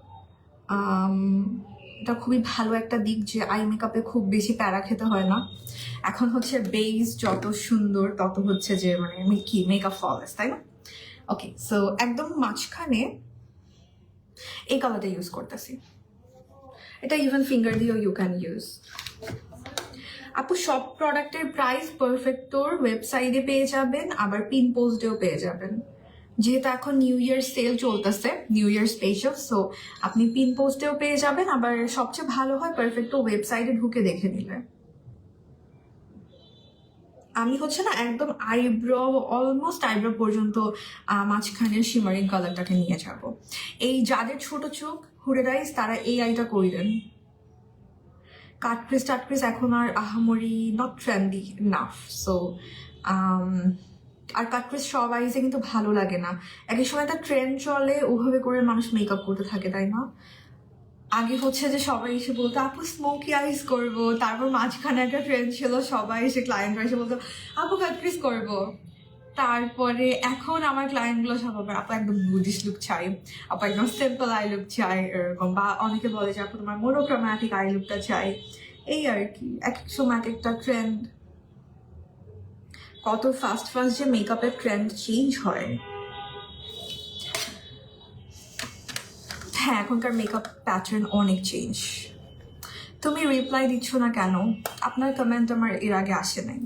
এটা খুবই ভালো একটা দিক যে আই মেকআপে খুব বেশি প্যারা খেতে হয় না। এখন হচ্ছে বেস যত সুন্দর তত হচ্ছে যে মানে কি মেকআপ ফললেস, তাই না? ওকে, সো একদম মাঝখানে এই কালারটা ইউজ করতেছি। এটা ইভেন ফিঙ্গার দিয়েও ইউ ক্যান ইউজ। আপু, সব প্রোডাক্টের প্রাইস পারফেক্টোর ওয়েবসাইটে পেয়ে যাবেন, আবার পিন পোস্টেও পেয়ে যাবেন। যেহেতু এখন নিউ ইয়ার সেল চলতেছে, নিউ ইয়ার স্পেশাল, সো আপনি পিন পোস্টেও পেয়ে যাবেন, আবার সবচেয়ে ভালো হয় পারফেক্টো ওয়েবসাইটে ঢুকে দেখে নিলে। আমি হচ্ছে না একদম আইব্রো, অলমোস্ট আইব্রো পর্যন্ত মাঝখানের শিমারিং কালারটাকে নিয়ে যাব। এই যাদের ছোট চোখ, হুডেড আইস, তারা এই আইটা করিলেন। কাটক্রিস এখন আর আহামরি নট ট্রেন্ডি নাফ, সো আর কাটক্রিস সব আইসে কিন্তু ভালো লাগে না। এক সময় একটা ট্রেন্ড চলে, ওভাবে করে মানুষ মেকআপ করতে থাকে, তাই না? আগে হচ্ছে যে সবাই এসে বলতো আপু স্মোকি আইস করবো, তারপর মাঝখানে একটা ট্রেন্ড ছিল, সবাই এসে ক্লায়েন্টরা এসে বলতো আপু কাটক্রিস করবো। তারপরে এখন আমার ক্লায়েন্টগুলো সব হবে আপু একদম বুডিশ লুক চাই, আপু একদম সিম্পল আই লুক চাই, এরকম। বা অনেকে বলে যে আপু তোমার মোনোক্রোম্যাটিক আই লুকটা চাই। এই আর কি, এক এক সময় এক একটা ট্রেন্ড। কত ফাস্ট যে মেকআপের ট্রেন্ড চেঞ্জ হয়। হ্যাঁ, এখনকার মেকআপ প্যাটার্ন অনেক চেঞ্জ। তুমি রিপ্লাই দিচ্ছ না কেন? আপনার কমেন্ট আমার এর আগে আসে নাই।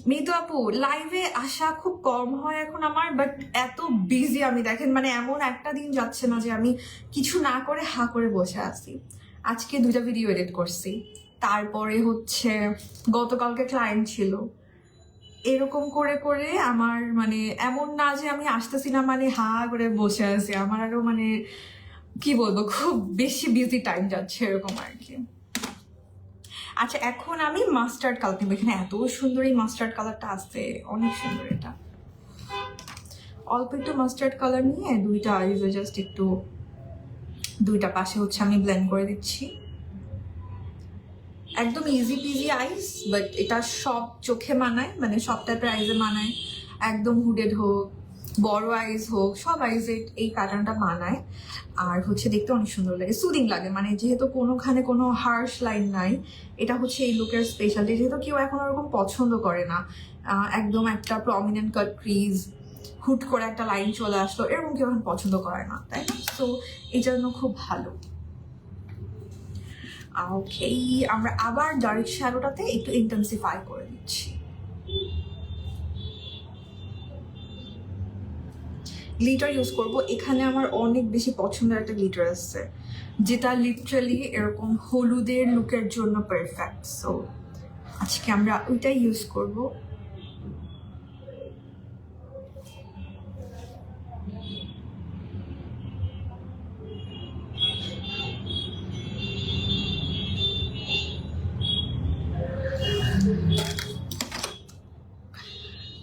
মিতু আপু, লাইভে আসা খুব কম হয় এখন আমার, বাট এত বিজি আমি, দেখেন মানে এমন একটা দিন যাচ্ছে না যে আমি কিছু না করে হা করে বসে আছি। আজকে 2টা ভিডিও এডিট করছি, তারপরে হচ্ছে গতকালকে ক্লায়েন্ট ছিল। এরকম করে করে আমার মানে এমন না যে আমি আসতেছি না মানে হা করে বসে আছি, আমার আরো মানে কি বলবো, খুব বেশি বিজি টাইম যাচ্ছে এরকম আর কি। আচ্ছা, এখন আমি মাস্টার্ড কালার নেবো। এখানে এত সুন্দর এই মাস্টার্ড কালারটা আসছে, অনেক সুন্দর। এটা অল্প একটু মাস্টার্ড কালার নিয়ে দুইটা আইজে জাস্ট একটু দুইটা পাশে হচ্ছে আমি ব্লেন্ড করে দিচ্ছি। একদম ইজি পিজি আইস, বাট এটা সব চোখে মানায়, মানে সব টাইপের আইজে মানায়। একদম হুডেড হোক, বড় আইজ হোক, সব আইজে এই প্যাটার্নটা মানায়। আর হচ্ছে দেখতে অনেক সুন্দর লাগে, সুদিং লাগে, মানে যেহেতু কোনোখানে কোনো হার্শ লাইন নাই, এটা হচ্ছে এই লুকের স্পেশালিটি। যেহেতু কেউ এখন ওরকম পছন্দ করে না, একদম একটা প্রমিনেন্ট কাট ক্রিজ, হুট করে একটা লাইন চলে আসলো, এরকম কেউ এখন পছন্দ করে না, তাই না? সো এই জন্য খুব ভালো। ওকে, আমরা আবার ডার্ক শ্যাডোটাতে একটু ইন্টেন্সিফাই করে দিচ্ছি। গ্লিটার ইউজ করব। এখানে আমার অনেক বেশি পছন্দের একটা গ্লিটার আসছে, যেটা লিটারালি এরকম হলুদের লুকের জন্য পারফেক্ট। সো আজকে আমরা ওইটাই ইউজ করব।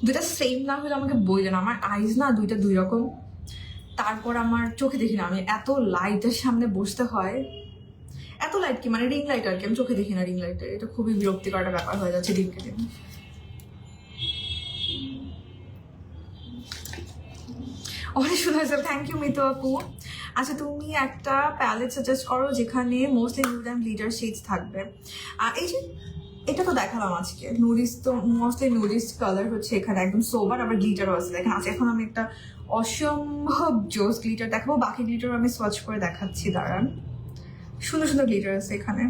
দুইটা সেম না হলে আমাকে বললেন, আমার আইজ না দুইটা দুই রকম। তারপর আমার চোখে দেখি না, আমি এত লাইটের সামনে বসতে হয়, এত লাইট কি মানে রিং লাইট আর কি, আমি চোখে দেখি না রিং লাইটে, এটা খুবই বিরক্তিকর একটা ব্যাপার হয়ে যাচ্ছে দিনকে দিন। অনেক সুন্দর হয়েছে, থ্যাংক ইউ মিতু আপু। আচ্ছা তুমি একটা প্যালেট সাজেস্ট করো যেখানে mostly nude and glitter shades থাকবে। এই যে এটা তো দেখালাম আজকে, নুডিস তো মোস্টলি নুডিস কালার হচ্ছে এখানে, একদম সোবার, আবার গ্লিটারও আছে দেখেন। আচ্ছা এখন আমি একটা অসম্ভব জোস গ্লিটার দেখাবো, বাকি গ্লিটার আমি সোয়াচ করে দেখাচ্ছি, দাঁড়ান। সুন্দর সুন্দর গ্লিটার আছে এখানে,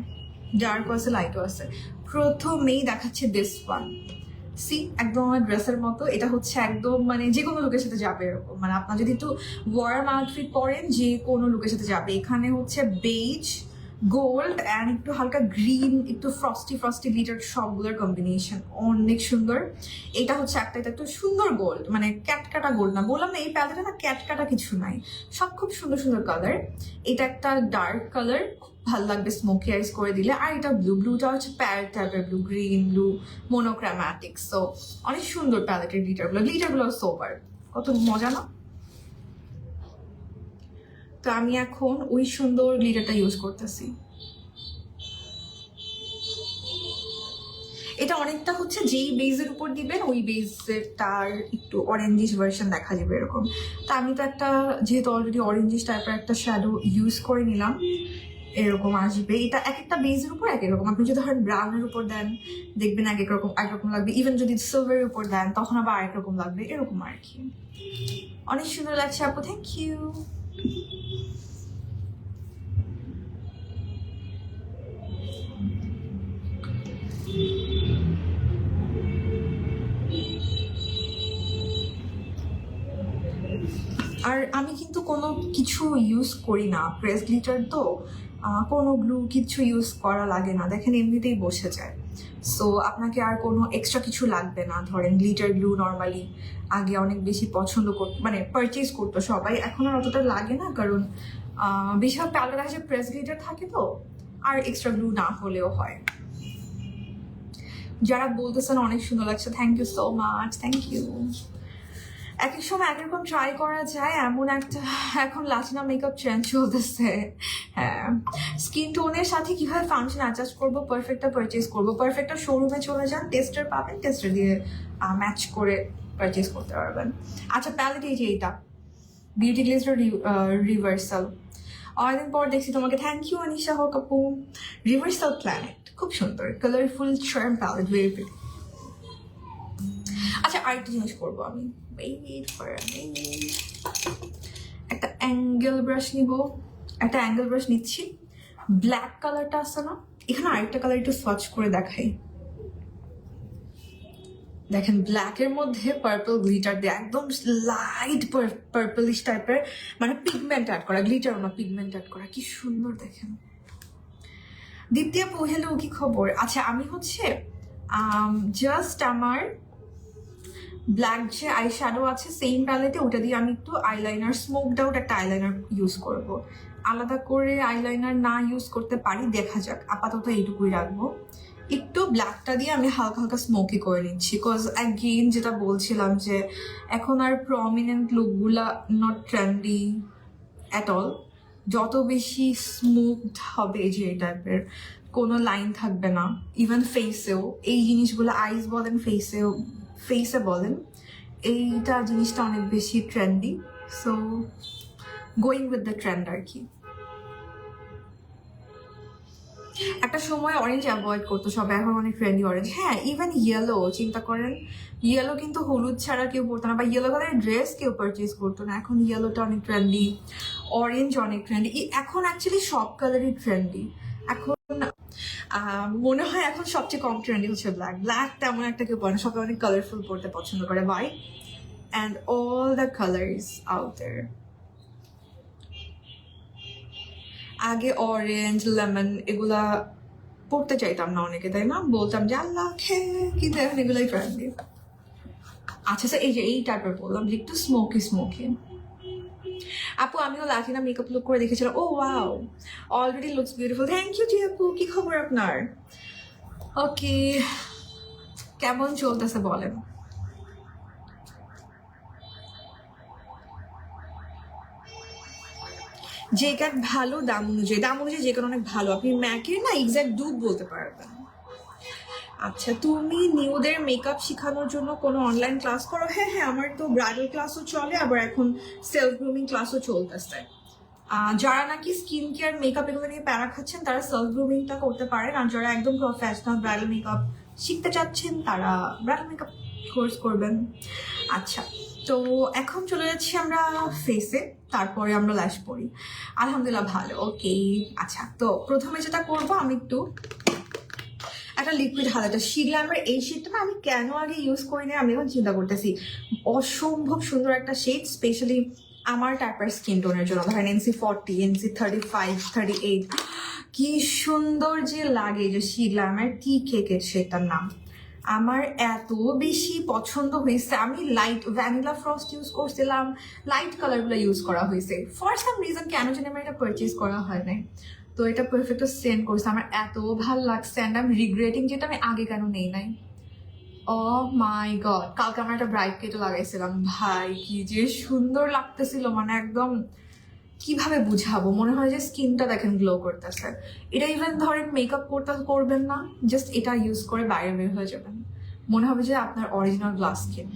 ডার্কও আছে লাইটও আছে। প্রথমেই দেখাচ্ছে দিস ওয়ান, সি একদম আমার ড্রেসের মতো। এটা হচ্ছে একদম মানে যে কোনো লুকের সাথে যাবে এরকম, মানে আপনার যদি একটু ওয়ার্ম আউটফিট পরেন যে কোনো লুকের সাথে যাবে। এখানে হচ্ছে বেজ, গোল্ড অ্যান্ড একটু হালকা গ্রিন, একটু ফ্রস্টি ফ্রস্টি গ্লিটার, সবগুলোর কম্বিনেশন অনেক সুন্দর। এটা হচ্ছে একটা, এটা একটু সুন্দর গোল্ড, মানে ক্যাটকাটা গোল্ড না, বললাম না এই প্যালেটে না ক্যাটকাটা কিছু নাই, সব খুব সুন্দর সুন্দর কালার। এটা একটা ডার্ক কালার, ভালো লাগবে স্মোকি আইস করে দিলে। আর এটা ব্লু, ব্লুটা হচ্ছে প্যারেট টাইপের ব্লু, গ্রিন ব্লু, মোনোক্রামাটিক। সো অনেক সুন্দর প্যালেটের গ্লিটারগুলো সোবার, কত মজা না। তো আমি এখন ওই সুন্দর গ্লিটারটা ইউজ করতেছি। এটা অনেকটা হচ্ছে যেই বেজের উপর দিবেন ওই বেজের তার একটু অরেঞ্জিশ ভার্সন দেখা যাবে এরকম। তা আমি তো একটা যেহেতু অলরেডি অরেঞ্জিশ টাইপের একটা শ্যাডো ইউজ করে নিলাম, এরকম আসবে। এটা এক একটা বেজের উপর এক এক রকম, আপনি যদি ধরেন ব্রাউনের উপর দেন দেখবেন এক এক রকম লাগবে, ইভেন যদি সিলভারের উপর দেন তখন আবার আরেক রকম লাগবে, এরকম আর কি। অনেক সুন্দর লাগছে আপু, থ্যাংক ইউ। আর আমি কিন্তু কোনো কিছু ইউজ করি না, প্রেস গ্লিটার তো কোনো গ্লু কিছু ইউজ করা লাগে না, দেখেন এমনিতেই বসে যায়। সো আপনাকে আর কোনো এক্সট্রা কিছু লাগবে না। ধরেন গ্লিটার গ্লু নর্মালি আগে অনেক বেশি পছন্দ করতো, মানে পারচেজ করতো সবাই, এখন আর অতটা লাগে না, কারণ বেশিরভাগ প্যালেট আসে প্রেস গ্লিটার থাকে তো, আর এক্সট্রা গ্লু না হলেও হয়। যারা বলতেছেন অনেক সুন্দর লাগছে, thank you so much, thank you. এক এক সময় এক রকম ট্রাই করা যায়, এমন একটা এখন লাচিনা মেকআপ ট্রেন্ড চলতেছে। হ্যাঁ, স্কিন টোনের সাথে কিভাবে ফাউন্ডেশন অ্যাডজাস্ট করবো, পারফেক্টটা পারচেজ করবো, পারফেক্টটা শোরুমে চলে যান, টেস্টার পাবেন, টেস্টার দিয়ে ম্যাচ করে পারচেজ করতে পারবেন। আচ্ছা প্যালেট এই যে এইটা বিউটি গ্লেজের রিভার্সাল, অনেকদিন পর দেখছি তোমাকে, থ্যাংক ইউ আনিশা হক আপু। রিভার্সাল প্ল্যানেট খুব সুন্দর, colourful charm palette, very pretty. আচ্ছা আরেকটা জিনিস করবো আমি, একটা অ্যাঙ্গেল ব্রাশ নিব, একটা অ্যাঙ্গেল ব্রাশ নিচ্ছি। ব্ল্যাক কালারটা আছে না, এখানে আরেকটা কালার একটু সোয়াচ করে দেখাই। দেখেন ব্ল্যাকের মধ্যে পার্পল গ্লিটার দিয়ে, একদম লাইট পার্পলিশ টাইপের, মানে পিগমেন্ট অ্যাড করা, গ্লিটার না পিগমেন্ট অ্যাড করা, কি সুন্দর দেখেন। দীপ্তি আপু হ্যালো, কি খবর? আচ্ছা আমি হচ্ছে জাস্ট আমার ব্ল্যাক যে আই শ্যাডো আছে সেম প্যালেটে, ওটা দিয়ে আমি একটু আইলাইনার, স্মোকড আউট একটা আইলাইনার ইউজ করব। আলাদা করে আইলাইনার না ইউজ করতে পারি, দেখা যাক, আপাতত এইটুকুই রাখবো। একটু ব্ল্যাকটা দিয়ে আমি হালকা হালকা স্মোকি করে নিচ্ছি, বিকজ অ্যাগেন যেটা বলছিলাম যে এখন আর প্রমিনেন্ট লুকগুলা নট ট্রেন্ডি অ্যাট অল। যত বেশি স্মুথ হবে যে এই টাইপের, কোনো লাইন থাকবে না, ইভেন ফেসেও এই জিনিসগুলো, আইস বলেন ফেসে বলেন, এইটা জিনিসটা অনেক বেশি trendy. So going with the trend আর কি। একটা সময় অরেঞ্জ অ্যাভয়েড করতো সবাই, এখন অনেক ট্রেন্ডি অরেঞ্জ। হ্যাঁ ইভেন ইয়েলো, চিন্তা করেন ইয়েলো কিন্তু হলুদ ছাড়া কেউ পরতো না, বা ইয়েলো কালারের ড্রেস কেউ পারচেজ করতো না, এখন ইয়েলোটা অনেক ট্রেন্ডি, অরেঞ্জ অনেক ট্রেন্ডি, এখন অ্যাকচুয়ালি সব কালারই ট্রেন্ডি। এখন মনে হয় এখন সবচেয়ে কম ট্রেন্ডি হচ্ছে ব্ল্যাক। ব্ল্যাক তেমন একটা কেউ পরে না, সবাই অনেক কালারফুল পরতে পছন্দ করে, white and all the colours out there. আগে অরেঞ্জ লেমন এগুলা পড়তে চাইতাম না অনেকে, তাই না, বলতাম যে আল্লাহ কিন্তু এখন এগুলাই ট্রেন্ডি। আচ্ছা স্যার এই যে এই টাইপের বললাম যে একটু স্মোকি স্মোকি। আপু আমিও লাচিনা মেকআপ লুক করে দেখেছিলাম, oh wow already looks beautiful, thank you ji আপু। কি খবর আপনার? ওকে কেমন চলতেছে বলেন? যে ক্যাট ভালো দাম অনুযায়ী যে কোনো অনেক ভালো। আপনি ম্যাকের না এক্স্যাক্ট ডুব বলতে পারবেন। আচ্ছা, তুমি নিউদের মেকআপ শেখানোর জন্য কোনো অনলাইন ক্লাস করো? হ্যাঁ হ্যাঁ, আমার তো ব্রাইডাল ক্লাসও চলে, আবার এখন সেলফ গ্রুমিং ক্লাসও চলতেছে। যারা নাকি স্কিন কেয়ার মেকআপ এগুলো নিয়ে প্যারা খাচ্ছেন তারা সেলফ গ্রুমিংটা করতে পারেন, আর যারা একদম প্রফেশনাল ব্রাইডাল মেকআপ শিখতে চাচ্ছেন তারা ব্রাইডাল মেকআপ কোর্স করবেন। আচ্ছা, তো এখন চলে যাচ্ছি আমরা ফেসে, তারপরে আমরা ল্যাশ পরি। আলহামদুলিল্লাহ ভালো, ওকে। আচ্ছা, তো প্রথমে যেটা করবো, আমি একটু একটা লিকুইড হালাটা শিগলামের এই শেডটা না আমি কেন আগে ইউজ করি না আমি এখন চিন্তা করতেছি। অসম্ভব সুন্দর একটা শেড, স্পেশালি আমার টাইপের স্কিন টোনের জন্য। ধরেন NC40, NC35, 38, কি সুন্দর যে লাগে। যে শিগলামের টি কেকের শেডটার নাম আমার এত বেশি পছন্দ হয়েছে। আমি লাইট ভ্যানিলা ফ্রস্ট ইউজ করছিলাম, লাইট কালারগুলো ইউজ করা হয়েছে। ফর সাম রিজন কেন জানি আমার এটা পারচেজ করা হয় নাই, তো এটা পারফেক্ট সেন্ড করছে, আমার এত ভাল লাগছে। অ্যান্ড আই এম রিগ্রেটিং যেটা আমি আগে কেন নেই নাই। ও মাই গড, কালকে আমার একটা ব্রাইট কেটে লাগাইছিলাম, ভাই কি যে সুন্দর লাগতেছিল, মানে একদম কিভাবে বুঝাবো, মনে হয় যে স্কিনটা দেখেন গ্লো করতেছে। এটা ইভেন ধরেন মেকআপ করবেন না, জাস্ট এটা ইউজ করে বাইরে বের হয়ে যাবেন, মনে হবে যে আপনার অরিজিনাল গ্লাস স্কিন।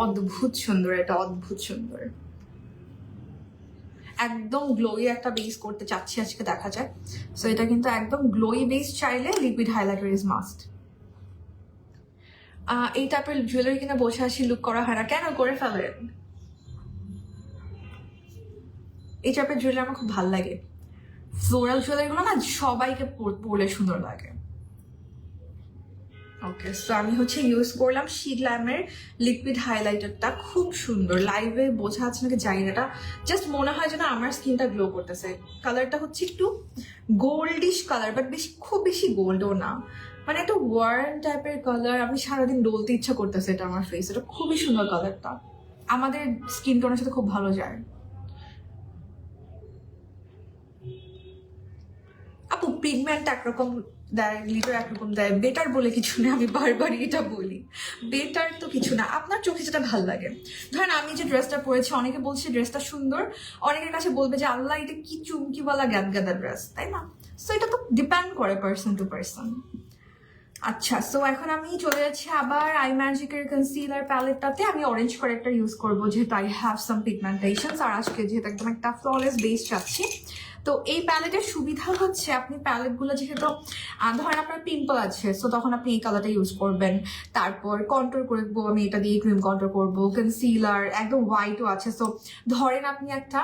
অদ্ভুত সুন্দর, এটা অদ্ভুত সুন্দর। একদম গ্লোই একটা বেস করতে চাচ্ছি আজকে, দেখা যায়। সো এটা কিন্তু একদম গ্লোই বেস চাইলে লিকুইড হাইলাইটার ইজ মাস্ট। এই টাইপের জুয়েলারি কিনা বসে আসি লুক করা হয় না, কেন করে ফেলেন? এই টাইপের জুয়েলারি আমার খুব ভালো লাগে। ফ্লোরাল জুয়েলারিগুলো না সবাইকে পরলে সুন্দর লাগে। ওকে, সো আমি হচ্ছে ইউজ করলাম শিগলামের লিকুইড হাইলাইটারটা, খুব সুন্দর। লাইভে বোঝা যাচ্ছে নাকি জানি না, এটা জাস্ট মনে হয় যেন আমার স্কিনটা গ্লো করতেছে। কালারটা হচ্ছে একটু গোল্ডিশ কালার, বাট খুব বেশি গোল্ডও না, মানে একটা ওয়ার্ম টাইপের কালার। আমি সারাদিন ডলতে ইচ্ছা করতেছে এটা আমার ফেস। এটা খুবই সুন্দর কালারটা, আমাদের স্কিন টোনের সাথে খুব ভালো যায়। আপু পিগমেন্ট একরকম দেয়, লিটার একরকম দেয়, বেটার বলে কিছু না, আমি বারবারই এটা বলি, বেটার তো কিছু না, আপনার চোখে যেটা ভালো লাগে। ধরেন আমি যে ড্রেসটা পরেছি, অনেকে বলছে ড্রেসটা সুন্দর, অনেকের কাছে বলবে যে আল্লাহ এটা কি চুমকিওয়ালা গাদা ড্রেস, তাই না? সো এটা তো ডিপেন্ড করে পার্সন টু পার্সন। আচ্ছা, সো এখন আমি চলে যাচ্ছি আবার আই ম্যাজিকের কনসিলার প্যালেটটাতে। আমি অরেঞ্জ কারেক্টার ইউজ করবো যেহেতু আই হ্যাভ সাম পিগমেন্টেশনস, আর আজকে যেহেতু একদম একটা ফ্ললেস বেস চাচ্ছি। তো এই প্যালেটের সুবিধা হচ্ছে আপনি প্যালেটগুলো যেহেতু ধরেন আপনার পিম্পল আছে, সো তখন আপনি এই কালারটা ইউজ করবেন। তারপর কন্ট্রোল করবো আমি এটা দিয়ে, ক্রিম কন্ট্রোল করবো, কনসিলার একদম হোয়াইটও আছে। সো ধরেন আপনি একটা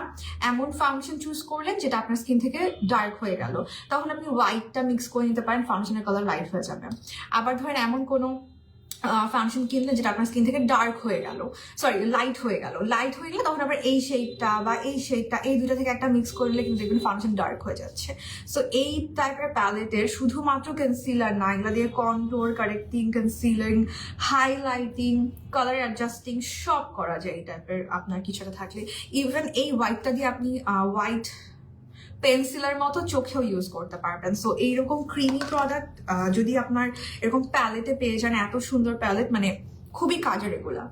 এমন ফাউন্ডেশন চুজ করলেন যেটা আপনার স্কিন থেকে ডার্ক হয়ে গেল, তখন আপনি হোয়াইটটা মিক্স করে নিতে পারেন, ফাউন্ডেশনের কালার লাইট হয়ে যাবে। আবার ধরেন এমন কোনো ফাংশন কিনলে যেটা আপনার স্কিন থেকে ডার্ক হয়ে গেল, সরি লাইট হয়ে গেলে তখন আবার এই শেডটা বা এই শেডটা, এই দুটো থেকে একটা মিক্স করলে কিন্তু দেখবেন ফাংশন ডার্ক হয়ে যাচ্ছে। সো এই টাইপের প্যালেটের শুধুমাত্র কনসিলার না, এগুলো দিয়ে contour, correcting, concealing, highlighting, colour adjusting সব করা যায় এই টাইপের আপনার কিছুটা থাকলে। ইভেন এই হোয়াইটটা দিয়ে আপনি হোয়াইট পেন্সিলের মতো চোখেও ইউজ করতে পারবেন। সো এইরকম ক্রিমি প্রোডাক্ট যদি আপনার এরকম প্যালেটে পেয়ে যান, এত সুন্দর প্যালেট, মানে খুবই কাজের এগুলা।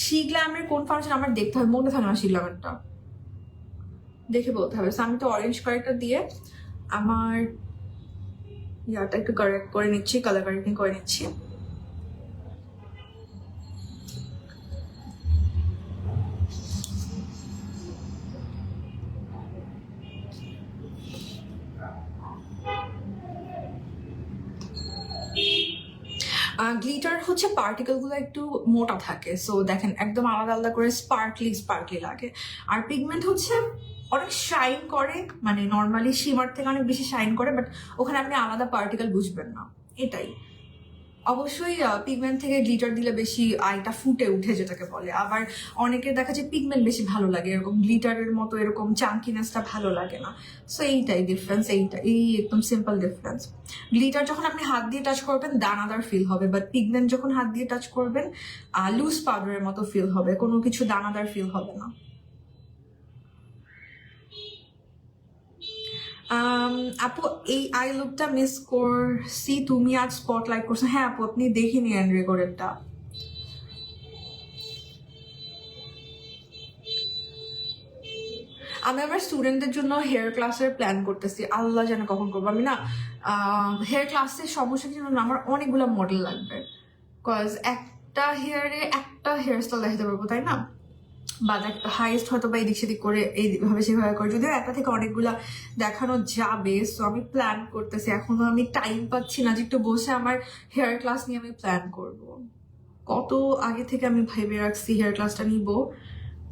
শিগলামের কোন ফাংশন আমার দেখতে হবে, মনে থাকে না শিগলামেরটা, দেখে বলতে হবে। সো আমি তো অরেঞ্জ কালারটা দিয়ে আমার ইয়াটা একটু কারেক্ট করে নিচ্ছি, কালার কারেক্টিং করে নিচ্ছি। গ্লিটার হচ্ছে পার্টিকেলগুলো একটু মোটা থাকে, সো দেখেন একদম আলাদা আলাদা করে স্পার্কলি লাগে। আর পিগমেন্ট হচ্ছে অনেক শাইন করে, মানে নর্মালি শিমার থেকে অনেক বেশি শাইন করে, বাট ওখানে আপনি আলাদা পার্টিকেল বুঝবেন না, এটাই। অবশ্যই পিগমেন্ট থেকে গ্লিটার দিলে বেশি আইটা ফুটে উঠে যেটাকে বলে। আবার অনেকের দেখা যায় পিগমেন্ট বেশি ভালো লাগে, এরকম গ্লিটারের মতো এরকম চাঙ্কিনেসটা ভালো লাগে না। সো এইটাই ডিফারেন্স, এই একদম সিম্পল ডিফারেন্স। গ্লিটার যখন আপনি হাত দিয়ে টাচ করবেন দানাদার ফিল হবে, বাট পিগমেন্ট যখন হাত দিয়ে টাচ করবেন লুজ পাউডারের মতো ফিল হবে, কোনো কিছু দানাদার ফিল হবে না। আপু এই আই লুকটা মিস করছি, তুমি আজ স্পটলাইট করছো। হ্যাঁ আপু, আপনি দেখে নিয়েন রেকর্ডেরটা। আমি আমার স্টুডেন্টদের জন্য হেয়ার ক্লাসের প্ল্যান করতেছি, আল্লাহ জানে কখন করবো। আমি না হেয়ার ক্লাসের সমস্যার জন্য না আমার অনেকগুলো মডেল লাগবে, কজ একটা হেয়ারে একটা হেয়ার স্টাইল দেখাতে পারবো, তাই না? বা হাইয়েস্ট হয়তো বা এদিক সেদিক করে এইভাবে সেভাবে করে, যদিও একটা থেকে অনেকগুলা দেখানো যাবে। সো আমি প্ল্যান করতেছি, এখনো আমি টাইম পাচ্ছি না যে একটু বসে আমার হেয়ার ক্লাস নিয়ে আমি প্ল্যান করব। কত আগে থেকে আমি ভেবে রাখছি হেয়ার ক্লাসটা নিব,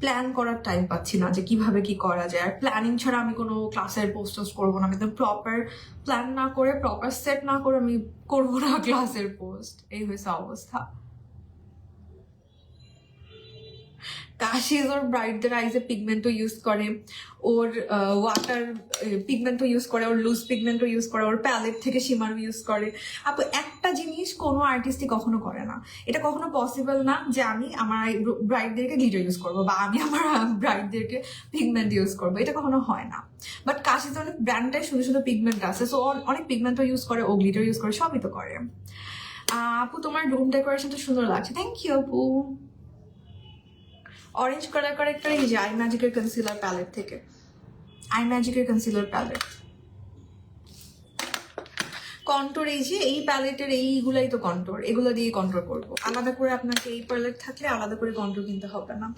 প্ল্যান করার টাইম পাচ্ছি না যে কিভাবে কি করা যায়। আর প্ল্যানিং ছাড়া আমি কোনো ক্লাসের পোস্ট করবো না, আমি একদম প্রপার প্ল্যান না করে, প্রপার সেট না করে আমি করবো না ক্লাসের পোস্ট। এই হয়েছে অবস্থা। কাশিজ ওর ব্রাইডদের আইজে পিগমেন্টও ইউজ করে, ওর ওয়াটার পিগমেন্টও ইউজ করে, ওর লুজ পিগমেন্টও ইউজ করে, ওর প্যালেট থেকে শিমারও ইউজ করে। আপু একটা জিনিস কোনো আর্টিস্টই কখনো করে না, এটা কখনো পসিবল না যে আমি আমার ব্রাইডদেরকে গ্লিটার ইউজ করবো বা আমি আমার ব্রাইডদেরকে পিগমেন্ট ইউজ করবো, এটা কখনো হয় না। বাট কাশিজ অনেক ব্র্যান্ডে শুধু শুধু পিগমেন্ট আছে, সো অনেক পিগমেন্টও ইউজ করে, ও গ্লিটার ইউজ করে, সবই তো করে। আপু তোমার রুম ডেকোরেশনটা সুন্দর লাগছে, থ্যাংক ইউ আপু। অরেঞ্জ কালার কারেক্টার এই যে আই ম্যাজিকের কনসিলার প্যালেট থেকে, আই ম্যাজিকের কনসিলার প্যালেট কন্ট্রোর, এই যে এই প্যালেটের এইগুলাই তো কন্ট্রোর, এগুলো দিয়ে কন্ট্রোল করবো। আলাদা করে আপনাকে এই প্যালেট থাকলে আলাদা করে কন্ট্রোল কিনতে হবে না।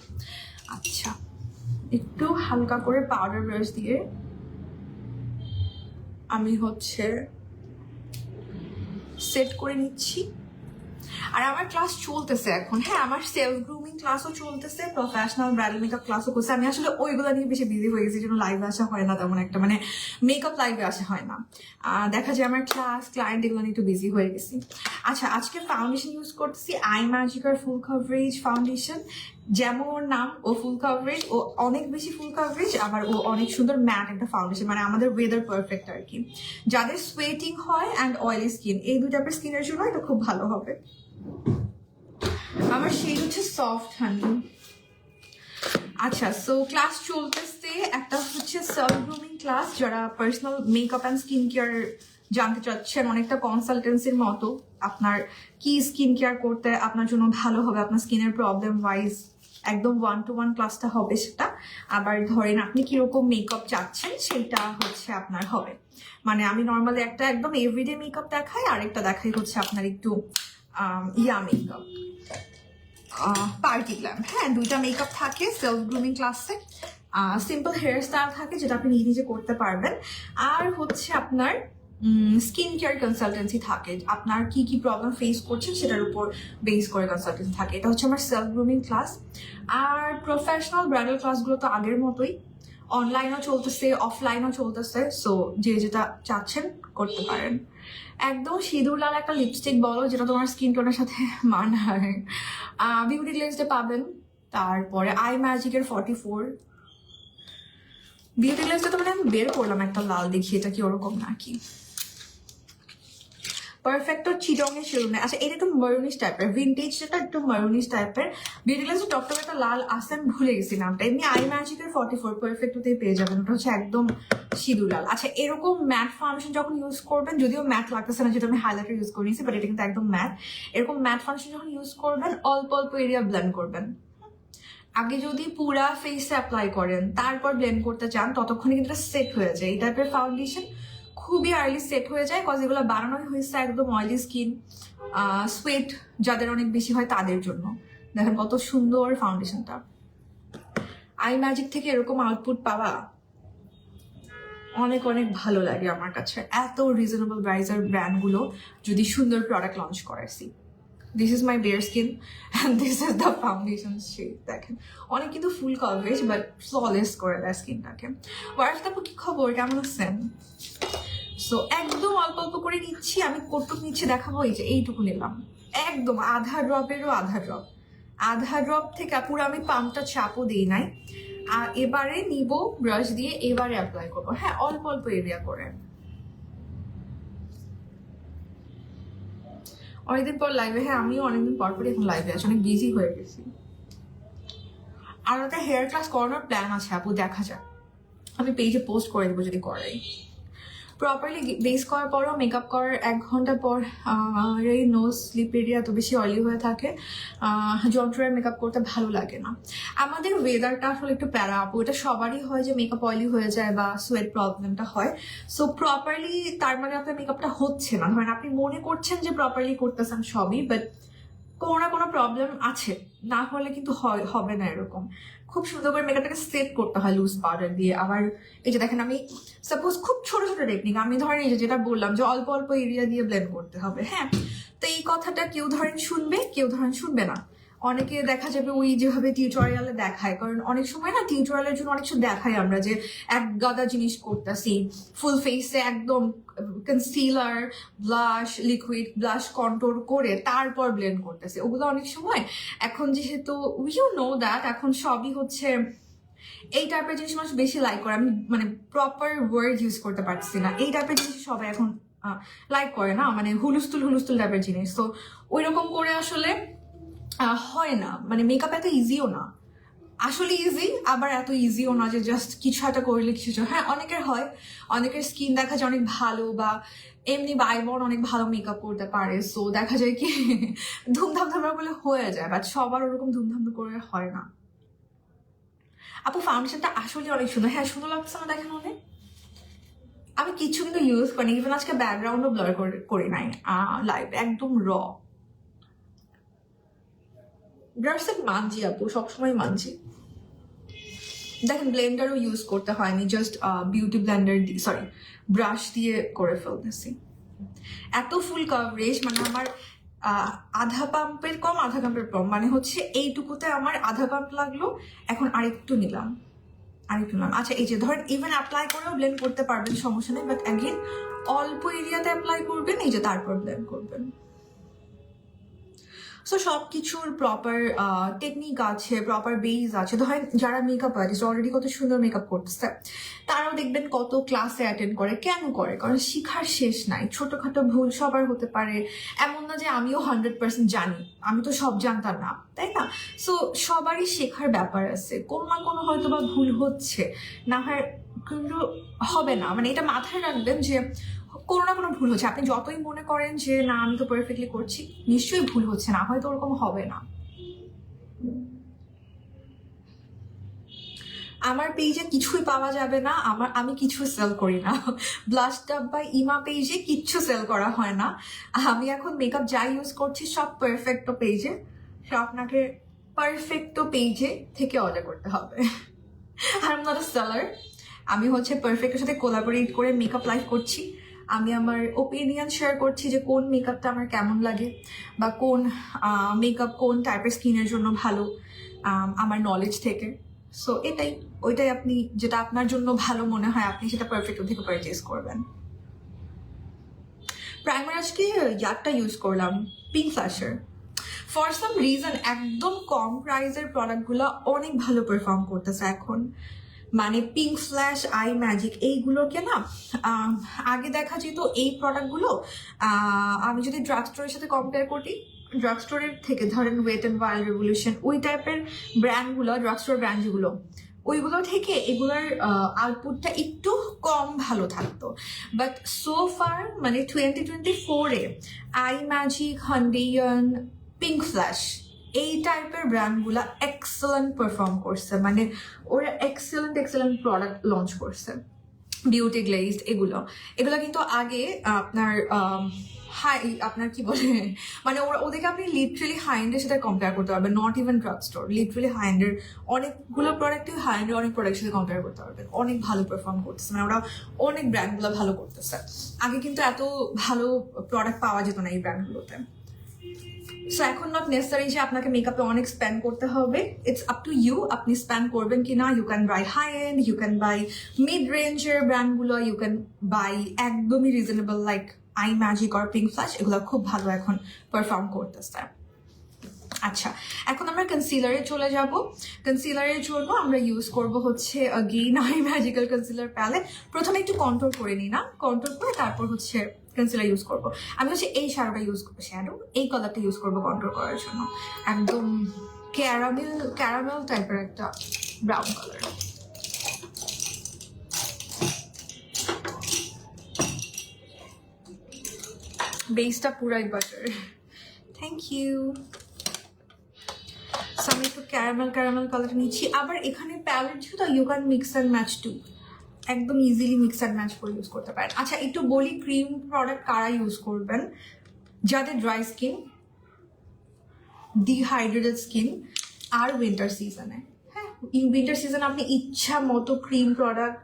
আচ্ছা, একটু হালকা করে পাউডার ব্রাশ দিয়ে আমি হচ্ছে সেট করে নিচ্ছি। আর আমার ক্লাস চলতেছে এখন, হ্যাঁ আমার সেলফ গ্রুমিং ক্লাসও চলতেছে, প্রফেশনাল ব্রাইডাল মেকআপ ক্লাসও করছে। আমি আসলে ওইগুলো নিয়ে বেশি বিজি হয়ে গেছি, যেন লাইভে আসা হয় না তেমন একটা, মানে মেকআপ লাইভে আসা হয় না। দেখা যায় আমার ক্লাস ক্লায়েন্ট এগুলো নিয়ে একটু বিজি হয়ে গেছি। আচ্ছা, আজকে ফাউন্ডেশন ইউজ করতেছি আই ম্যাজিকের ফুল কভারেজ ফাউন্ডেশন। যেমন ওর নাম, ও ফুল কভারেজ, ও অনেক বেশি ফুল কভারেজ, আবার ও অনেক সুন্দর ম্যাট একটা ফাউন্ডেশন, মানে আমাদের ওয়েদার পারফেক্ট আর কি। যাদের সোয়েটিং হয় অ্যান্ড অয়েলি স্কিন, এই দুই টাইপের স্কিনের জন্য এটা খুব ভালো হবে। আমার শেড হচ্ছে সফট হানি। আচ্ছা, সো ক্লাস চলতেছে, একটা হচ্ছে সেলফ গ্রুমিং ক্লাস, যারা personal makeup and skin care জানতে চাচ্ছেন, অনেকটা কনসালটেন্সির মতো, আপনার কি স্কিন কেয়ার করতে আপনার জন্য ভালো হবে, আপনার স্কিনের প্রবলেম ওয়াইজ একদম 1-to-1 ক্লাসটা হবে সেটা। আবার ধরেন আপনি কিরকম মেকআপ চাচ্ছেন সেটা হচ্ছে আপনার হবে, মানে আমি নর্মালি একটা একদম এভরিডে মেকআপ দেখাই, আরেকটা দেখাই হচ্ছে আপনার একটু ইয়া মেকআপ, পার্টি গ্ল্যাম। হ্যাঁ, দুইটা মেকআপ থাকে সেলফ গ্রুমিং ক্লাসে। সিম্পল হেয়ার স্টাইল থাকে যেটা আপনি নিজে নিজে করতে পারবেন, আর হচ্ছে আপনার স্কিন কেয়ার কনসালটেন্সি থাকে, আপনার কি কি প্রবলেম ফেস করছেন সেটার উপর বেস করে কনসালটেন্সি থাকে। এটা হচ্ছে আমার সেলফ গ্রুমিং ক্লাস। আর প্রফেশনাল ব্রাইডাল ক্লাসগুলো তো আগের মতোই, অনলাইনও চলতেছে, অফলাইনও চলতেছে, সো যে যেটা চাচ্ছেন করতে পারেন। একদম সিঁদুর লাল একটা লিপস্টিক বলো যেটা তোমার স্কিন টোনের সাথে মানায়, বিউটি গ্লেজে পাবেন। তারপরে আই ম্যাজিকের 44 বিউটি গ্লেজটা তো মানে আমি বের করলাম একটা লাল, দেখি এটা কি ওরকম নাকি। পারফেক্ট চিটং এর শিরোমে, আচ্ছা এটা একটু মারুনিশ টাইপের, ভিন্টেজ যেটা একটু মারুনিশ টাইপের। বিউটি গ্লেজে টকটক একটা লাল আসে, আমি ভুলে গেছি নামটা। এমনি আই ম্যাজিকের 44 পারফেক্টতেই পেয়ে যাবেন, ওটা হচ্ছে একদম সিঁদুর লাল। আচ্ছা, এরকম ম্যাট ফাউন্ডেশন যখন ইউজ করবেন, যদিও ম্যাট লাগতেছে না, যেটা আমি হাইলাইটার ইউজ করে নিয়েছি, বাট এটা কিন্তু একদম ম্যাট। এরকম ম্যাট ফাউন্ডেশন যখন ইউজ করবেন, অল্প অল্প এরিয়া ব্লেন্ড করবেন। আগে যদি পুরা ফেসে অ্যাপ্লাই করেন তারপর ব্লেন্ড করতে চান, ততক্ষণে কিন্তু সেট হয়ে যায়। এই টাইপের ফাউন্ডেশন খুবই আর্লি সেট হয়ে যায়, কজ এগুলো বানানোই হয়েছে একদম অয়েলি স্কিন, সোয়েট যাদের অনেক বেশি হয় তাদের জন্য। দেখেন কত সুন্দর ফাউন্ডেশনটা। আই ম্যাজিক থেকে এরকম আউটপুট পাওয়া অনেক অনেক ভালো লাগে আমার কাছে। এত রিজনেবল প্রাইসের ব্র্যান্ডগুলো যদি সুন্দর প্রোডাক্ট লঞ্চ করেছি। This is my bare skin and this is the foundation shade. দেখেন অনেক কিন্তু ফুল কভারেজ, বাট ফ্ললেস করে দেয় স্কিনটাকে। ওয়ার্ফ আপু কি খবর, কেমন আছেন? সো একদম অল্প অল্প করে নিচ্ছি আমি, কতটুকু নিচ্ছি দেখাবো। এই যে এইটুকু নিলাম, একদম আধা ড্রপেরও আধা ড্রপ, আধা ড্রপ থেকে পুরো আমি পাম্পটা চাপও দিই নাই। আর এবারে নিব ব্রাশ দিয়ে, এবারে অ্যাপ্লাই করবো। হ্যাঁ, অল্প অল্প এরিয়া করে। অনেকদিন পর লাইভে, হ্যাঁ আমিও অনেকদিন পর পরই এখন লাইভে আছি, অনেক বিজি হয়ে গেছি। আর একটা হেয়ার ক্লাস করানোর প্ল্যান আছে আপু, দেখা যাক, আমি পেজে পোস্ট করে দেবো যদি করাই। প্রপারলি বেস করার পরও মেকআপ করার 1 ঘন্টা পর এই নোজ লিপ এরিয়া এত বেশি অয়েলি হয়ে থাকে, যন্ত্রের মেকআপ করতে ভালো লাগে না। আমাদের ওয়েদারটা আসলে একটু প্যারা আপু, এটা সবারই হয় যে মেকআপ অয়েলি হয়ে যায় বা সোয়েট প্রবলেমটা হয়। সো প্রপারলি তার মানে আপনার মেকআপটা হচ্ছে না, ধরেন আপনি মনে করছেন যে প্রপারলি করতেছেন সবই, বাট কোনো না কোনো প্রবলেম আছে, না হলে কিন্তু হবে না এরকম। খুব সুন্দর করে মেকআপটাকে সেট করতে হয় লুজ পাউডার দিয়ে। আবার এই যে দেখেন, আমি সাপোজ খুব ছোট ছোট টেকনিক, আমি ধরেন এই যে যেটা বললাম যে অল্প অল্প এরিয়া দিয়ে ব্লেন্ড করতে হবে, হ্যাঁ। তো এই কথাটা কেউ ধরেন শুনবে, কেউ ধরেন শুনবে না। অনেকে দেখা যাবে ওই যেভাবে টিউটোরিয়ালে দেখায়, কারণ অনেক সময় না টিউটোরিয়ালের জন্য অনেক কিছু দেখাই আমরা, যে এক গাদা জিনিস করতেছি ফুল ফেসে, একদম concealer, blush, liquid blush, control করে তারপর ব্লেন্ড করতেছে। ওগুলো অনেক সময় এখন যেহেতু ইউ নো দ্যাট এখন সবই হচ্ছে এই টাইপের জিনিস মানুষ বেশি লাইক করে। আমি মানে প্রপার ওয়ার্ড ইউজ করতে পারছি না, এই টাইপের জিনিস সবাই এখন লাইক করে না, মানে হুলুস্তুল হুলুস্তুল টাইপের জিনিস। তো ওই রকম করে আসলে হয় না, মানে মেকআপ এত ইজিও না, আসলে ইজি আবার এত ইজিও না যে জাস্ট কিছু একটা করলে কিছু। হ্যাঁ, অনেকের হয়, অনেকের স্কিন দেখা যায় অনেক ভালো, বা এমনি বাইবন অনেক ভালো মেকআপ করতে পারে, সো দেখা যায় কি ধুমধাম ধামরা বলে হয়ে যায়, বাট সবার ওরকম ধুমধাম করে হয় না। আপু ফাউন্ডেশনটা আসলে অনেক সুন্দর, হ্যাঁ সুন্দর লাগছে না দেখেন অনেক। আমি কিছু কিন্তু ইউজ করিনি, ইভেন আজকে ব্যাকগ্রাউন্ডও ব্লার করি নাই লাইভ, একদম র ব্রাশ সেট মানছি আপু, সবসময় মানছি। দেখেন ব্লেন্ডারও ইউজ করতে হয়নি, just beauty Blender sorry brush দিয়ে করে ফেলতেছি। এত ফুল কভারেজ, মানে আমার আধা পাম্পের কম আধা পাম্পের কম, মানে হচ্ছে এইটুকুতে আমার আধা পাম্প লাগলো, এখন আরেকটু নিলাম। আচ্ছা এই যে ধরেন ইভেন অ্যাপ্লাই করেও ব্লেন্ড করতে পারবেন, সমস্যা নেই, বাট অ্যাগেন অল্প এরিয়াতে অ্যাপ্লাই করবেন, এই যে তারপর ব্লেন্ড করবেন। সো সবকিছুর প্রপার টেকনিক আছে, প্রপার বেস আছে। ধরেন যারা মেকআপ আর্টিস্ট অলরেডি কত সুন্দর মেকআপ করতেছে, তারাও দেখবেন কত ক্লাসে অ্যাটেন্ড করে। কেন করে? কারণ শিখার শেষ নাই, ছোটখাটো ভুল সবার হতে পারে, এমন না যে আমিও 100% জানি, আমি তো সব জানতাম না, তাই না? সো সবারই শেখার ব্যাপার আছে, কোনো না কোনো হয়তো বা ভুল হচ্ছে, না হয় কিন্তু হবে না, মানে এটা মাথায় রাখবেন যে কোনো না কোনো ভুল হচ্ছে। আপনি যতই মনে করেন যে না আমি তো পারফেক্টলি করছি, নিশ্চয়ই ভুল হচ্ছে, না হয়তো ওরকম হবে না। আমার পেজে কিছুই পাওয়া যাবে না, আমি কিছু সেল করি না। ব্লাশ টাব বা ইমা পেজে কিচ্ছু সেল করা হয় না। আমি এখন মেকআপ যা ইউজ করছি সব পারফেক্টো পেজে, সে আপনাকে পারফেক্টো পেজে থেকে অর্ডার করতে হবে। I am not a seller, আমি হচ্ছে পারফেক্টের সাথে কোলাবোরেট করে মেকআপ লাইভ করছি। আমি আমার ওপিনিয়ন শেয়ার করছি যে কোন মেকআপটা আমার কেমন লাগে, বা কোন মেকআপ কোন টাইপের স্কিনের জন্য ভালো, আমার নলেজ থেকে। সো ওইটাই আপনি যেটা আপনার জন্য ভালো মনে হয় আপনি সেটা পারফেক্ট থেকে পারচেস করবেন। প্রাইমার আজকে ইয়ারটা ইউজ করলাম, পিঙ্ক ফ্ল্যাশের। ফর সাম রিজন একদম কম প্রাইসের প্রোডাক্টগুলো অনেক ভালো পারফর্ম করতেছে এখন, মানে পিঙ্ক ফ্ল্যাশ, আই ম্যাজিক, এইগুলোকে না আগে দেখা যেত এই প্রোডাক্টগুলো আমি যদি ড্রাগ স্টোরের সাথে কম্পেয়ার করি, ড্রাগ স্টোরের থেকে ধরেন ওয়েট অ্যান্ড ওয়াইল্ড রেভলিউশন, ওই টাইপের ব্র্যান্ডগুলো, ড্রাগ স্টোর ব্র্যান্ড যেগুলো, ওইগুলো থেকে এগুলোর আউটপুটটা একটু কম ভালো থাকতো। বাট সো ফার মানে 2024-এ আই ম্যাজিক, হান্ডিয়ন, পিঙ্ক ফ্ল্যাশ, এই টাইপের ব্র্যান্ডগুলা এক্সেলেন্ট পারফর্ম করছে, মানে ওরা এক্সেলেন্ট প্রোডাক্ট লঞ্চ করছে। বিউটি গ্লেজড এগুলো কিন্তু আগে আপনার আপনার কি বলে, মানে ওদেরকে আপনি লিটারেলি হাই এন্ডের সাথে কম্পেয়ার করতে পারবেন, not even drug store, literally high এন্ডের অনেকগুলো প্রোডাক্টই হাই এন্ডের অনেক প্রোডাক্টের সাথে কম্পেয়ার করতে পারবেন। অনেক ভালো পারফর্ম করতেছে, মানে ওরা অনেক ব্র্যান্ডগুলো ভালো করতেছে। আগে কিন্তু এত ভালো প্রোডাক্ট পাওয়া যেত না এই ব্র্যান্ডগুলোতে। সো এখন নট নেসেসারি যে আপনাকে মেকআপে অনেক স্পেন্ড করতে হবে, ইটস আপ টু ইউ, আপনি স্পেন্ড করবেন কিনা। You can buy high end, you can buy mid রেঞ্জের ব্র্যান্ডগুলো, ইউ ক্যান বাই একদমই রিজনেবল লাইক আই ম্যাজিক আর পিঙ্ক ফ্ল্যাশ, এগুলো খুব ভালো এখন পারফর্ম করতেছে। আচ্ছা, এখন আমরা কনসিলারে চলে যাব। কনসিলারের জন্য আমরা ইউজ করব হচ্ছে again I magical concealer palette. প্রথমে একটু কন্ট্রোল করে নিই, না কন্ট্রোল করে তারপর হচ্ছে কনসিলার ইউজ করব। আমি হচ্ছে এই শ্যাডোটা ইউজ করবো, এই কালারটা ইউজ করবো কন্ট্রোল করার জন্য, একদম ক্যারামেল টাইপের একটা ব্রাউন কালার। বেসটা পুরাই বাটার। Thank you. আমি একটু ক্যারামেল কালার নিচ্ছি। আবার এখানে প্যালেট যেহেতু you can mix and match too, একদম ইজিলি মিক্স অ্যান্ড ম্যাচ করে ইউজ করতে পারেন। আচ্ছা একটু বলি ক্রিম প্রোডাক্ট কারা ইউজ করবেন, যাদের ড্রাই স্কিন, ডিহাইড্রেটেড স্কিন, আর উইন্টার সিজনে। হ্যাঁ, উইন্টার সিজনে আপনি ইচ্ছা মতো cream product,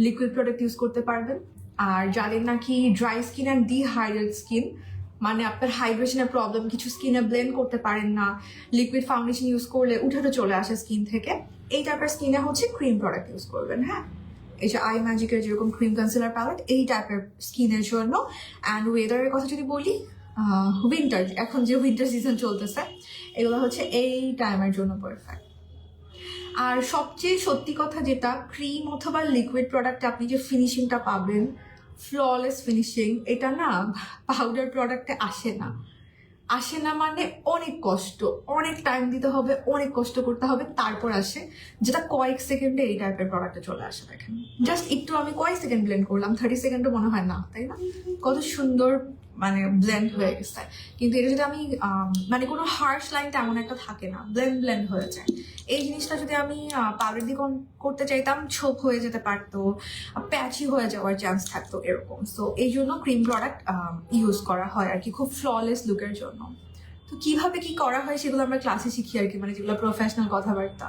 liquid product use করতে পারবেন। আর যাদের নাকি dry skin and dehydrated skin, মানে আপনার হাইড্রেশনের প্রবলেম, কিছু স্কিনে ব্লেন্ড করতে পারেন না, লিকুইড ফাউন্ডেশন ইউজ করলে উঠে চলে আসে স্কিন থেকে, এই টাইপের স্কিনে হচ্ছে ক্রিম প্রোডাক্ট ইউজ করবেন। হ্যাঁ, এই যে আই ম্যাজিকের যেরকম ক্রিম কনসিলার প্যালেট, এই টাইপের স্কিনের জন্য। অ্যান্ড ওয়েদারের কথা যদি বলি, উইন্টার, এখন যে উইন্টার সিজন চলতেছে, এগুলো হচ্ছে এই টাইমের জন্য পারফেক্ট। আর সবচেয়ে সত্যি কথা যেটা, ক্রিম অথবা লিকুইড প্রোডাক্টে আপনি যে ফিনিশিংটা পাবেন, ফ্ললেস ফিনিশিং, এটা না পাউডার প্রোডাক্টে আসে না মানে অনেক কষ্ট, অনেক টাইম দিতে হবে, অনেক কষ্ট করতে হবে, তারপর আসে, যেটা কয়েক সেকেন্ডে এই টাইপের প্রোডাক্টে চলে আসে। দেখেন জাস্ট একটু আমি কয়েক সেকেন্ড ব্লেন্ড করলাম, 30 সেকেন্ডও মনে হয় না, তাই না? কত সুন্দর মানে ব্লেন্ড হয়ে গেছে। কিন্তু এটা যদি আমি মানে কোনো হার্শ লাইন তেমন একটা থাকে না, ব্লেন্ড হয়ে যায়। এই জিনিসটা যদি আমি পাউডার দিয়ে করতে চাইতাম, ছোপ হয়ে যেতে পারতো, প্যাচি হয়ে যাওয়ার চান্স থাকতো, এরকম। সো এই জন্য ক্রিম প্রোডাক্ট ইউজ করা হয় আর কি, খুব ফ্ললেস লুকের জন্য। তো কিভাবে কি করা হয় সেগুলো আমরা ক্লাসে শিখি আর কি, মানে যেগুলো প্রফেশনাল কথাবার্তা।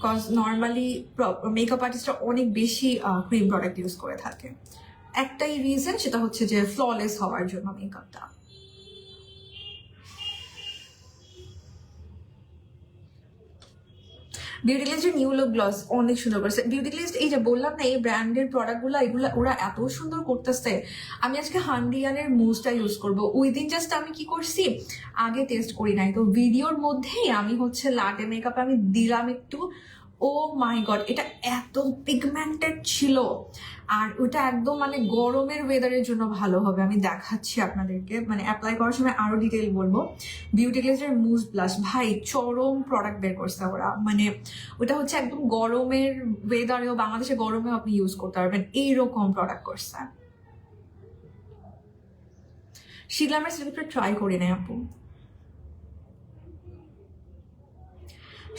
কজ নর্মালি মেকআপ আর্টিস্টরা অনেক বেশি ক্রিম প্রোডাক্ট ইউজ করে থাকে, একটাই রিজন, সেটা হচ্ছে যে ফ্ললেস হওয়ার জন্য মেকআপটা। বিউটি গ্লেজের নিউ লুক গ্লস অনেক সুন্দর করেছে বিউটি গ্লেজ। এই যে বললাম না, এই ব্র্যান্ডের প্রোডাক্টগুলো, এগুলো ওরা এত সুন্দর করতেছে। আমি আজকে হান্ডিয়ানের মুজটা ইউজ করবো। উইদিন জাস্ট আমি কি করছি, আগে টেস্ট করি নাই, তো ভিডিওর মধ্যেই আমি হচ্ছে লাটে মেকআপে আমি দিলাম একটু। ও মাই গড, এটা এত পিগমেন্টেড ছিল। আর ওটা একদম মানে গরমের ওয়েদারের জন্য ভালো হবে, আমি দেখাচ্ছি আপনাদেরকে, মানে অ্যাপ্লাই করার সময় আরো ডিটেইল বলবো। বিউটি গ্লেজের মুজ ব্লাশ, ভাই চরম প্রোডাক্ট বের করছে ওরা, মানে ওটা হচ্ছে একদম গরমের ওয়েদারেও, বাংলাদেশে গরমেও আপনি ইউজ করতে পারবেন, এইরকম প্রোডাক্ট করছে। শিগলামের সিলিপটা ট্রাই করি নাই আপু।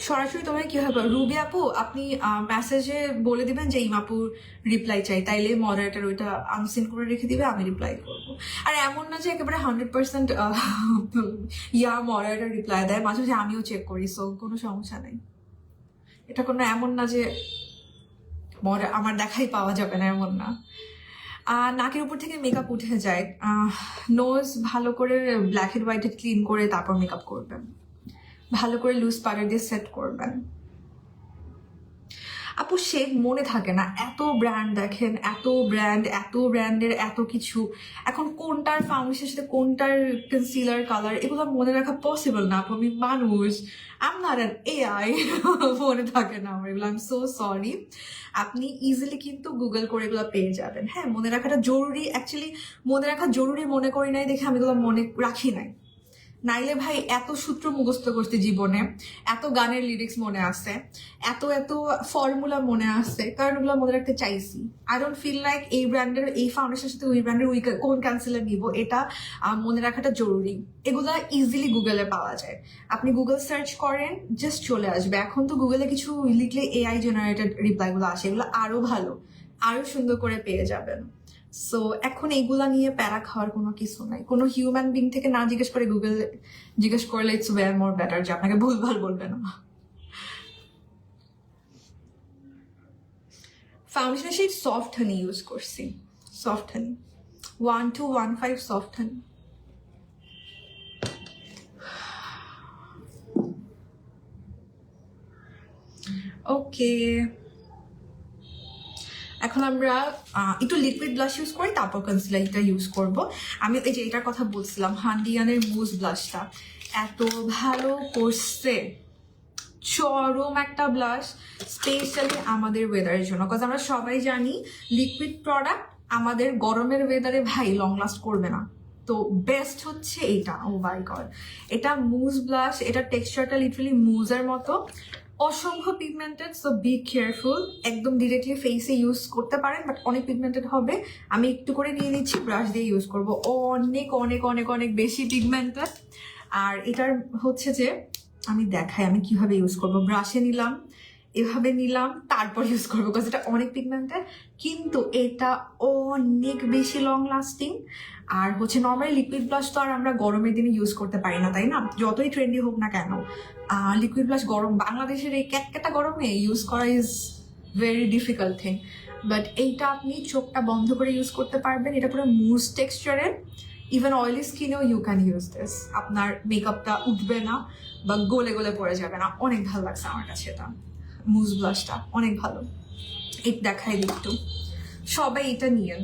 সরাসরি তোমায় কি হবে রুবি আপু, আপনি মেসেজে বলে দিবেন যে ইমাপুর রিপ্লাই চাই, তাইলে মডারেটার ওইটা আনসেন্ড করে রেখে দিবে, আমি রিপ্লাই করবো। আর এমন না যে একেবারে 100% মডারেটার রিপ্লাই দেয়, মাঝে মাঝে আমিও চেক করি, সো কোনো সমস্যা নেই। এটা কোনো এমন না যে আমার দেখাই পাওয়া যাবে না, এমন না। নাকের উপর থেকে মেকআপ উঠে যায়, নোজ ভালো করে black head white head clean করে তারপর মেকআপ করবেন, ভালো করে লুজ পাউডার দিয়ে সেট করবেন। আপু শেড মনে থাকে না, এত ব্র্যান্ড দেখেন, এত ব্র্যান্ডের এত কিছু, এখন কোনটার ফাউন্ডেশনের সাথে কোনটার কনসিলার কালার, এগুলো মনে রাখা পসিবল না আপু। আমি মানুষ, I am not an AI, মনে থাকে না আমার এগুলো, আই এম সো সরি। আপনি ইজিলি কিন্তু গুগল করে এগুলো পেয়ে যাবেন। হ্যাঁ, মনে রাখাটা জরুরি, অ্যাকচুয়ালি মনে রাখা জরুরি মনে করি নাই দেখে আমি এগুলো মনে রাখি নাই। নাইলে ভাই এত সূত্র মুখস্থ করতে জীবনে, এত গানের লিরিক্স মনে আছে, এত ফর্মুলা মনে আছে, কারণ ওগুলো মনে রাখতে চাইছি। আই ডোন্ট ফিল লাইক এই ব্র্যান্ডের এই ফাউন্ডেশনের সাথে ওই ব্র্যান্ডের কোন কনসিলার নিব, এটা মনে রাখাটা জরুরি। এগুলা ইজিলি গুগলে পাওয়া যায়, আপনি গুগল সার্চ করেন, জাস্ট চলে আসবে। এখন তো গুগলে কিছু লিখলে এআই জেনারেটেড রিপ্লাইগুলো আসে, এগুলো আরো ভালো, আরো সুন্দর করে পেয়ে যাবেন। সো এখন এইগুলা নিয়ে প্যারা খাওয়ার কোনো কিছু নাই, কোনো হিউম্যান বিং থেকে না জিজ্ঞেস করে গুগল জিজ্ঞেস করলে ইটস ওয়ে মোর বেটার, যে আপনাকে ভুলভাল বলবে না। ফাউন্ডেশনের সেই সফট হানি ইউজ করছি, সফট হানি 1215 সফট হানি। ওকে, এখন আমরা একটু লিকুইড ব্লাশ ইউজ করি, তারপর কনসিলারটা ইউজ করব। আমি এই যে এটার কথা বলছিলাম, হান্ডিয়ানের মুজ ব্লাশটা এত ভালো করছে, চরম একটা ব্লাশ, স্পেশালি আমাদের ওয়েদারের জন্য। বিকজ আমরা সবাই জানি লিকুইড প্রোডাক্ট আমাদের গরমের ওয়েদারে ভাই লং লাস্ট করবে না, তো বেস্ট হচ্ছে এইটা। ও মাই গড, এটা মুজ ব্লাশ, এটা টেক্সচারটা লিটারালি মুজের মতো, অসম্ভব পিগমেন্টেড, সো বি কেয়ারফুল। একদম ডিরেক্টলি ফেসে ইউজ করতে পারেন, বাট অনেক পিগমেন্টেড হবে। আমি একটু করে নিয়ে নিচ্ছি, ব্রাশ দিয়ে ইউজ করব। অনেক অনেক অনেক অনেক বেশি পিগমেন্টেড। আর এটার হচ্ছে যে আমি দেখাই আমি কিভাবে ইউজ করব। ব্রাশে নিলাম, এভাবে নিলাম, তারপর ইউজ করবো, বিকজ এটা অনেক পিগমেন্টেড, কিন্তু এটা অনেক বেশি লং লাস্টিং। আর হচ্ছে নর্মালি লিকুইড ব্লাশ তো আর আমরা গরমের দিনে ইউজ করতে পারি না, তাই না? যতই ট্রেন্ডি হোক না কেন, লিকুইড ব্লাশ গরম, বাংলাদেশের এই ক্যাটক্যাটা গরমে ইউজ করা is very difficult thing. But এইটা আপনি চোখটা বন্ধ করে ইউজ করতে পারবেন। এটা পুরো মুজ টেক্সচারের, ইভেন অয়েলি স্কিনেও ইউ ক্যান ইউজ দিস। আপনার মেকআপটা উঠবে না বা গলে গলে পড়ে যাবে না। অনেক ভালো লাগছে আমার কাছে এটা। মুজ ব্লাশটা অনেক ভালো। এটা দেখাই দিই একটু, সবাই এটা নিয়েন।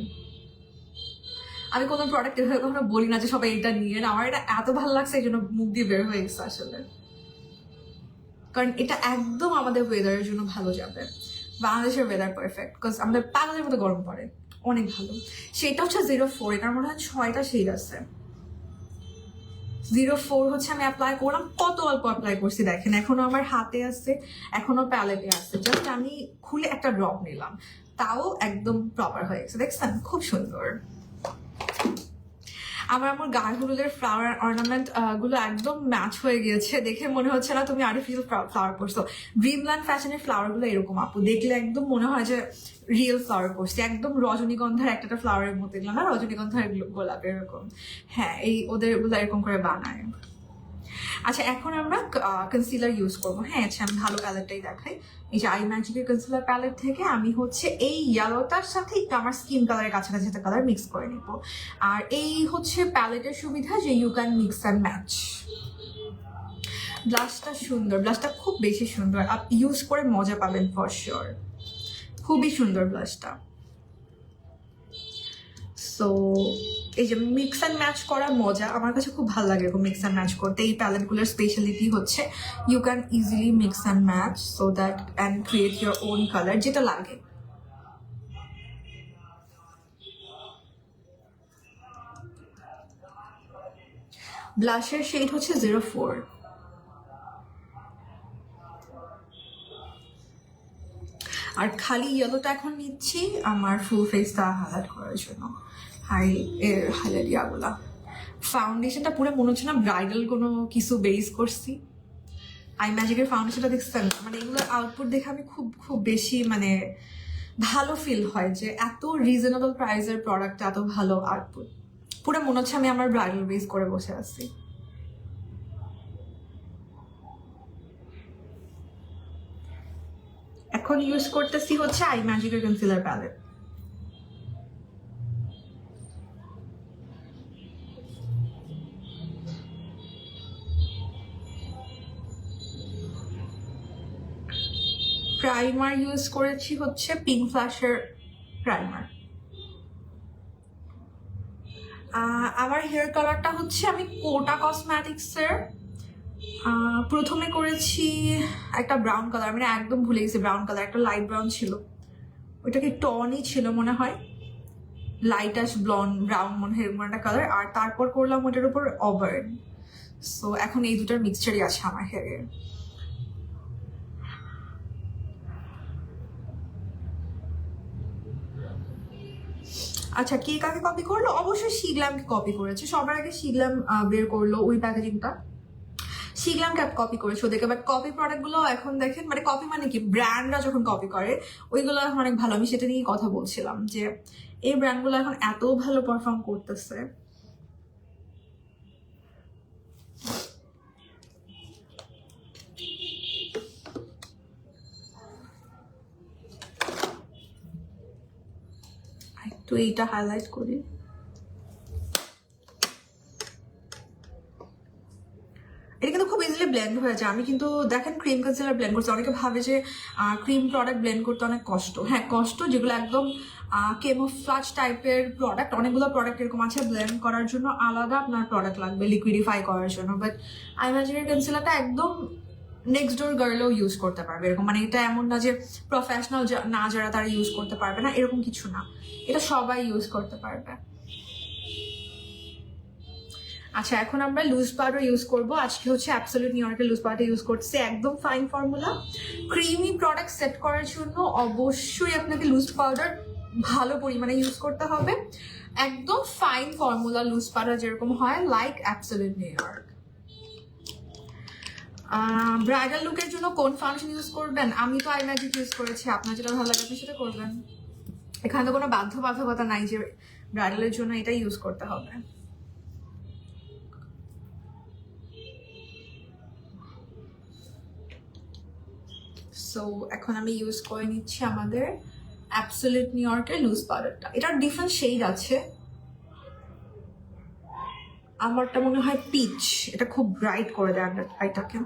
আমি কোনো প্রোডাক্ট এভাবে কখনো বলি না যে সবাই এটা নিয়েন। আমার এটা এত ভালো লাগছে, এই জন্য মুখ দিয়ে বের হয়ে গেছে আসলে। কারণ এটা একদম আমাদের ওয়েদারের জন্য ভালো যাবে। বাংলাদেশের ওয়েদার পারফেক্ট, বিকজ আমাদের পাগলের মতো গরম পড়ে, অনেক ভালো। সেটা হচ্ছে 04, এটার মনে হয় 6টা শেড আছে। 04 হচ্ছে আমি অ্যাপ্লাই করলাম, কত অল্প অ্যাপ্লাই করছি দেখেন। এখনো আমার হাতে আছে, এখনো প্যালেটে আছে। জাস্ট আমি খুলে একটা ড্রপ নিলাম, তাও একদম প্রপার হয়ে গেছে। দেখছেন, খুব সুন্দর। আমার গায়ে হলুদের ফ্লাওয়ার অর্নামেন্ট গুলো একদম ম্যাচ হয়ে গিয়েছে। দেখে মনে হচ্ছে না তুমি আর্টিফিশিয়াল ফ্লাওয়ার করছো। ড্রিমল্যান্ড ফ্যাশনের ফ্লাওয়ার গুলো এরকম আপু, দেখলে একদম মনে হয় যে রিয়েল ফ্লাওয়ার করছে। একদম রজনীগন্ধার একটা ফ্লাওয়ারের মতো, এগুলো না রজনীগন্ধার গোলাপ এরকম। হ্যাঁ, এই ওদের গুলো এরকম করে বানায়। আচ্ছা, এখন আমরা কনসিলার ইউজ করবো। হ্যাঁ, আচ্ছা, আমি ভালো প্যালেটটাই দেখাই। এই যে আই ম্যাজিকের কনসিলার প্যালেট থেকে আমি হচ্ছে এই ইয়েলোটার সাথে একটু আমার স্কিন কালারের কাছাকাছি একটা কালার মিক্স করে নিব। আর এই হচ্ছে প্যালেটের সুবিধা যে you can mix and match. ব্লাশটা সুন্দর, ব্লাশটা খুব বেশি সুন্দর, আপনি ইউজ করে মজা পাবেন ফর শিওর। খুবই সুন্দর ব্লাশটা। সো এই যে মিক্স অ্যান্ড ম্যাচ করা মজা, আমার কাছে খুব ভালো লাগে এরকম মিক্স অ্যান্ড ম্যাচ করতে। এই প্যালেটগুলোর স্পেশালিটি হচ্ছে you can easily mix and match so that and create your own colour যেটা লাগে। ব্লাশের শেড হচ্ছে 04। আর খালি ইয়েলোটা এখন নিচ্ছি আমার ফুল ফেসটা হাইলাইট করার জন্য। হাইলাইট ইয়াগুলা ফাউন্ডেশনটা পুরো মনে হচ্ছে না ব্রাইডাল কোনো কিছু বেস করছি। আই ম্যাজিকের ফাউন্ডেশনটা দেখছেন, মানে এগুলোর আউটপুট দেখে আমি খুব খুব বেশি মানে ভালো ফিল হয় যে এত রিজনেবল প্রাইসের প্রোডাক্ট এত ভালো আউটপুট। পুরো মনে হচ্ছে আমি আমার ব্রাইডাল বেস করে বসে আছি। এখন ইউজ করতেছি হচ্ছে আই ম্যাজিকের কনসিলার প্যালেট। প্রাইমার ইউজ করেছি হচ্ছে পিঙ্ক ফ্ল্যাশের প্রাইমার। আমার হেয়ার কালারটা হচ্ছে আমি কোটা কসমেটিক্সের প্রথমে করেছি একটা ব্রাউন কালার, মানে একদম ভুলে গেছি ব্রাউন কালার, একটা লাইট ব্রাউন ছিল, ওইটাকে টনই ছিল মনে হয়, লাইট অ্যাশ ব্লন্ড ব্রাউন মনে হয় এরকম একটা কালার। আর তারপর করলাম ওটার উপর অবার্ন। সো এখন এই দুটার মিক্সচারই আছে আমার হেয়ারে। আচ্ছা, কে কাকে কপি করলো? অবশ্যই শিগ্ল্যামকে কপি করেছে। সবার আগে শিগ্ল্যাম বের করলো ওই প্যাকেজিংটা, শিগ্ল্যাম ক্যাপ কপি করেছে ওদেরকে। বাট কপি প্রোডাক্টগুলো এখন দেখেন, মানে কপি মানে কি, ব্র্যান্ডরা যখন কপি করে ওইগুলো এখন অনেক ভালো। আমি সেটা নিয়ে কথা বলছিলাম যে এই ব্র্যান্ডগুলো এখন এত ভালো পারফর্ম করতেছে। একটু এইটা হাইলাইট করি। এটা কিন্তু খুব ইজিলি ব্লেন্ড হয়ে যায়। আমি কিন্তু দেখেন ক্রিম কনসিলার ব্লেন্ড করছি। অনেকে ভাবে যে ক্রিম প্রোডাক্ট ব্লেন্ড করতে অনেক কষ্ট। হ্যাঁ, কষ্ট, যেগুলো একদম কেমোফ্লাজ টাইপের প্রোডাক্ট, অনেকগুলো প্রোডাক্ট এরকম আছে ব্লেন্ড করার জন্য আলাদা আপনার প্রোডাক্ট লাগবে লিকুইডিফাই করার জন্য। বাট আই ম্যাজিকের কনসিলারটা একদম নেক্সট ডোর গার্লও ইউজ করতে পারবে এরকম, মানে এটা এমন না যে প্রফেশনাল না যারা তারা ইউজ করতে পারবে না, এরকম কিছু না, এটা সবাই ইউজ করতে পারবে। আচ্ছা, এখন আমরা লুজ পাউডার ইউজ করব। আজকে হচ্ছে অ্যাবসলিউট নিউ ইয়র্কের লুজ পাউডার ইউজ করতেছি, একদম fine formula. Creamy product set করার জন্য অবশ্যই আপনাকে লুজ পাউডার ভালো পরিমাণে ইউজ করতে হবে। একদম ফাইন ফর্মুলা লুজ পাউডার যেরকম হয়, like absolute new York. Bridal লুকের জন্য কোন ফাউন্ডেশন ইউজ করবেন? আমি তো আই ম্যাজিক ইউজ করেছি, আপনার যেটা ভালো লাগে আপনি সেটা করবেন। এখানে তো কোনো বাধ্যবাধকতা নাই যে ব্রাইডালের জন্য এটা ইউজ করতে হবে। সো এখন আমি ইউজ করে নিচ্ছি আমাদের অ্যাবসলিউট নিউ ইয়র্কের লুজ পাউডারটা। এটার ডিফারেন্ট শেড আছে, আমারটা মনে হয় পিচ, এটা খুব ব্রাইট করে দেয় আইটাকে।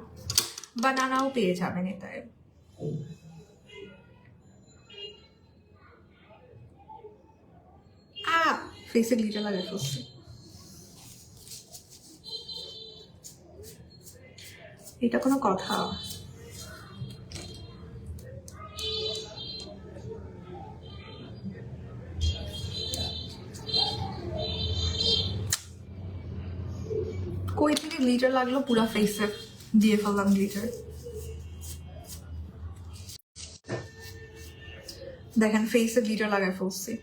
বানানাও পেয়ে যাবেন এটায়। ফেসে গ্লিটার লাগে ফেলছে। এটা কোনো কথা? কই থেকে গ্লিটার লাগলো? পুরা ফেসে দিয়ে ফেললাম গ্লিটার। দেখেন ফেসে গ্লিটার লাগায় ফেলছি।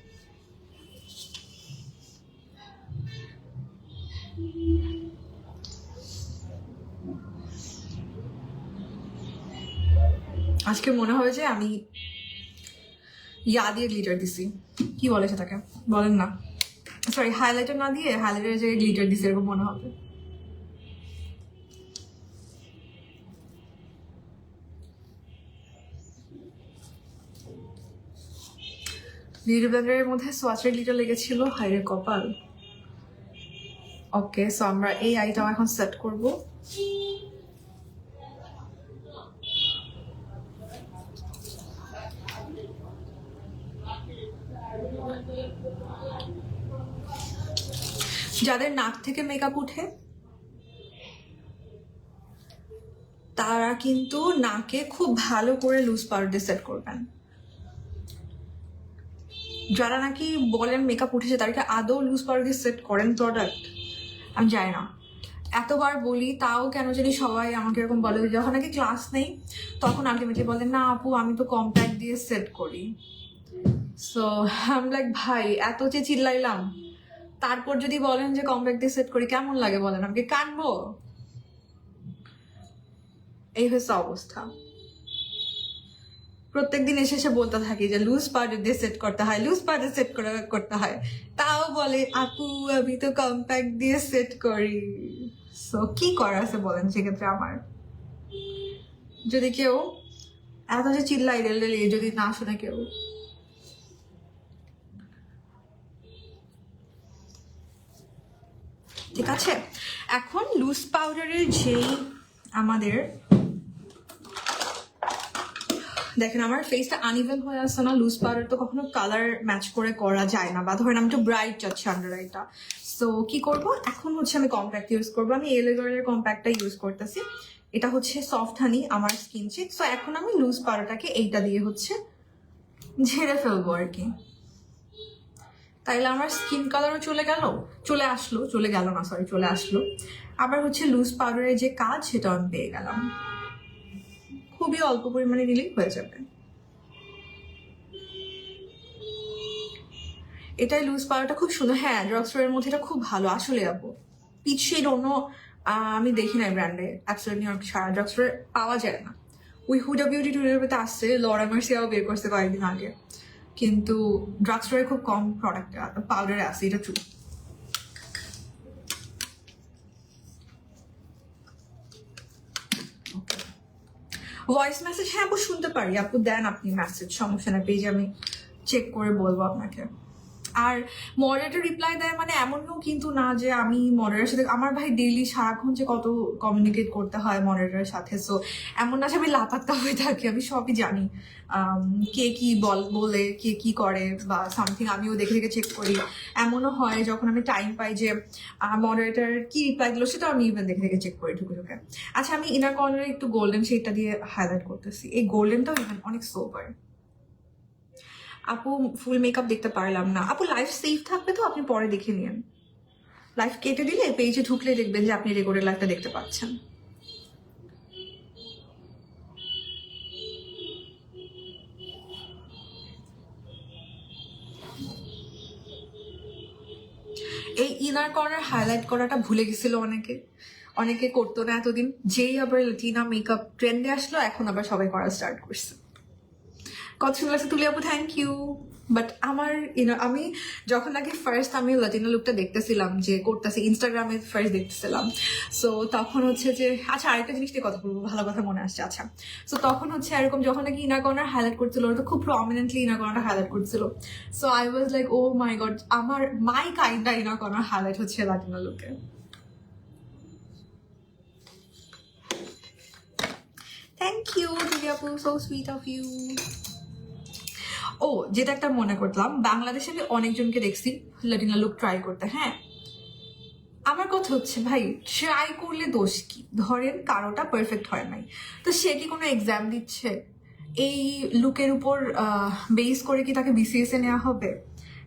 আজকে মনে হয় যে আমি ইয়া দিয়ে গ্লিটার দিছি, কি বলে সেটাকে বলেন না, সরি, হাইলাইটার না দিয়ে হাইলাইটারের জায়গায় গ্লিটার দিছি, এরকম মনে হবে। বিউটি ব্লেন্ডারের মধ্যে সোয়াচের গ্লিটার লেগেছিল, হাইরে কপাল। ওকে, সো আমরা এই আইটাম এখন সেট করব। যাদের নাক থেকে মেকআপ উঠে তারা কিন্তু নাকে খুব ভালো করে লুজ পাউডার দিয়ে সেট করবেন। যারা নাকি বলেন মেকআপ উঠেছে তারা কি আদৌ লুজ পাউডার দিয়ে সেট করেন প্রোডাক্ট? আমি জানি না, এতবার বলি তাও কেন জানি সবাই আমাকে এরকম বলে। যখন নাকি ক্লাস নেই তখন আলটিমেটলি বলেন না আপু আমি তো কম্প্যাক্ট দিয়ে সেট করি। সো আই লাইক ভাই এত যে চিল্লাইলাম, তারপর যদি বলেন যে কম্প্যাক্ট দিয়ে সেট করি, কেমন লাগে বলেন? আমাকে কানবো? এই হচ্ছে অবস্থা। প্রত্যেকদিন এসে এসে বলতে থাকি যে লুজ পাউডার দিয়ে সেট করতে হয়, লুজ পাউডার সেট করতে হয়, তাও বলে আপু আমি তো কম্প্যাক্ট দিয়ে সেট করি। সো কি করার আছে বলেন সেক্ষেত্রে আমার? যদি কেউ এত যে চিল্লাই যদি না শুনে কেউ। ঠিক আছে, এখন লুজ পাউডারের যেই আমাদের দেখেন আমার ফেসটা আনইভেন হয়ে আসছে না। লুজ পাউডার তো কখনো কালার ম্যাচ করে করা যায় না, বা ধরেন আমি একটু ব্রাইট চাচ্ছি আন্ডার আইটা। সো কি করব, এখন হচ্ছে আমি কম্প্যাক্ট ইউজ করবো। আমি এলেগরের কম্প্যাক্টটা ইউজ করতেছি, এটা হচ্ছে সফট হানি, আমার স্কিন চিক। সো এখন আমি লুজ পাউডারটাকে এইটা দিয়ে হচ্ছে ঝেড়ে ফেলবো আর কি। তাইলে আমার স্কিন কালারও চলে আসলো, চলে আসলো। আবার হচ্ছে লুজ পাউডারের যে কাজ সেটা আমি পেয়ে গেলাম। খুবই অল্প পরিমাণে দিলেই হয়ে যাবে। এটাই লুজ পাউডারটা খুব সুন্দর। হ্যাঁ, ড্রাগস্টোরের মধ্যে এটা খুব ভালো আসলে। আপু পিচ শেড অন্য আমি দেখি নাই ব্র্যান্ডে, অ্যাবসলিউট নিউ ইয়র্ক সারা ড্রাগস্টোরে পাওয়া যায় না। ওই হুডা বিউটি টুডেতে আসছে, লরা মার্সিয়াও বের করছে কয়েকদিন আগে, কিন্তু ড্রাগস্টোরে খুব কম প্রোডাক্ট পাউডারে আছে, এটা ট্রু। ভয়েস মেসেজ, হ্যাঁ আপু শুনতে পারি, আপু দেন আপনি মেসেজ, সমস্যা না, পেজে আমি চেক করে বলবো আপনাকে। আর মডারেটর রিপ্লাই দেয় মানে এমনও কিন্তু না যে আমি মডারেটারের সাথে, আমার ভাই ডেইলি সারাক্ষণ যে কত কমিউনিকেট করতে হয় মডারেটরের সাথে। সো এমন না যে আমি লাপাত্তা হয়ে থাকি, আমি সবই জানি কে কি বলে, কে কি করে বা সামথিং, আমিও দেখে দেখে চেক করি। এমনও হয় যখন আমি টাইম পাই যে মডারেটর কি রিপ্লাই দিল সেটা আমি ইভেন দেখে দেখে চেক করি ঢুকে ঢুকে। আচ্ছা, আমি ইনার কর্নারে একটু গোল্ডেন শেডটা দিয়ে হাইলাইট করতেছি। এই গোল্ডেনটাও ইভেন অনেক সোবার। আপু ফুল মেকআপ দেখতে পারলাম না। আপু লাইফ সেফ থাকবে তো, আপনি পরে দেখে নিন। লাইভ কেটে দিলে পেজে ঢুকলে দেখবেন যে আপনি রেকর্ডের লাইভটা দেখতে পাচ্ছেন। এই ইনার কর্নার হাইলাইট করাটা ভুলে গেছিল অনেকে, অনেকে করতো না এতদিন। যেই আবার লাটিনা মেকআপ ট্রেন্ডে আসলো এখন আবার সবাই করা স্টার্ট করছে। কত সুন্দর লাগছে তুলি আপু, থ্যাংক ইউ। বাট আমার আমি যখন নাকি ফার্স্ট আমি লাটিনা লুকটা দেখতেছিলাম যে করতেছি, ইনস্টাগ্রামে ফার্স্ট দেখতেছিলাম, সো তখন হচ্ছে যে আচ্ছা আরেকটা জিনিস নিয়ে কথা বলবো, ভালো কথা মনে আসছে। আচ্ছা সো তখন হচ্ছে এরকম যখন নাকি ইনার কর্নার হাইলাইট করছিল, ওরা তো খুব প্রমিনেন্টলি ইনার কর্নারটা হাইলাইট করছিল। So I was like oh my god, আমার মাই কাইন্ডটা ইনার কর্নার হাইলাইট হচ্ছে লাটিনা লুকে। থ্যাংক ইউ তুলি আপু, সো সুইট অফ ইউ। ও যেটা একটা মনে করলাম, বাংলাদেশে আমি অনেকজনকে দেখছি লাটিনা লুক ট্রাই করতে। হ্যাঁ আমার কথা হচ্ছে ভাই ট্রাই করলে দোষ কি? ধরেন কারোটা পারফেক্ট হয় নাই, তো সে কি কোনো এক্সাম দিচ্ছে? এই লুকের উপর বেস করে কি তাকে বিসিএস এ নেওয়া হবে,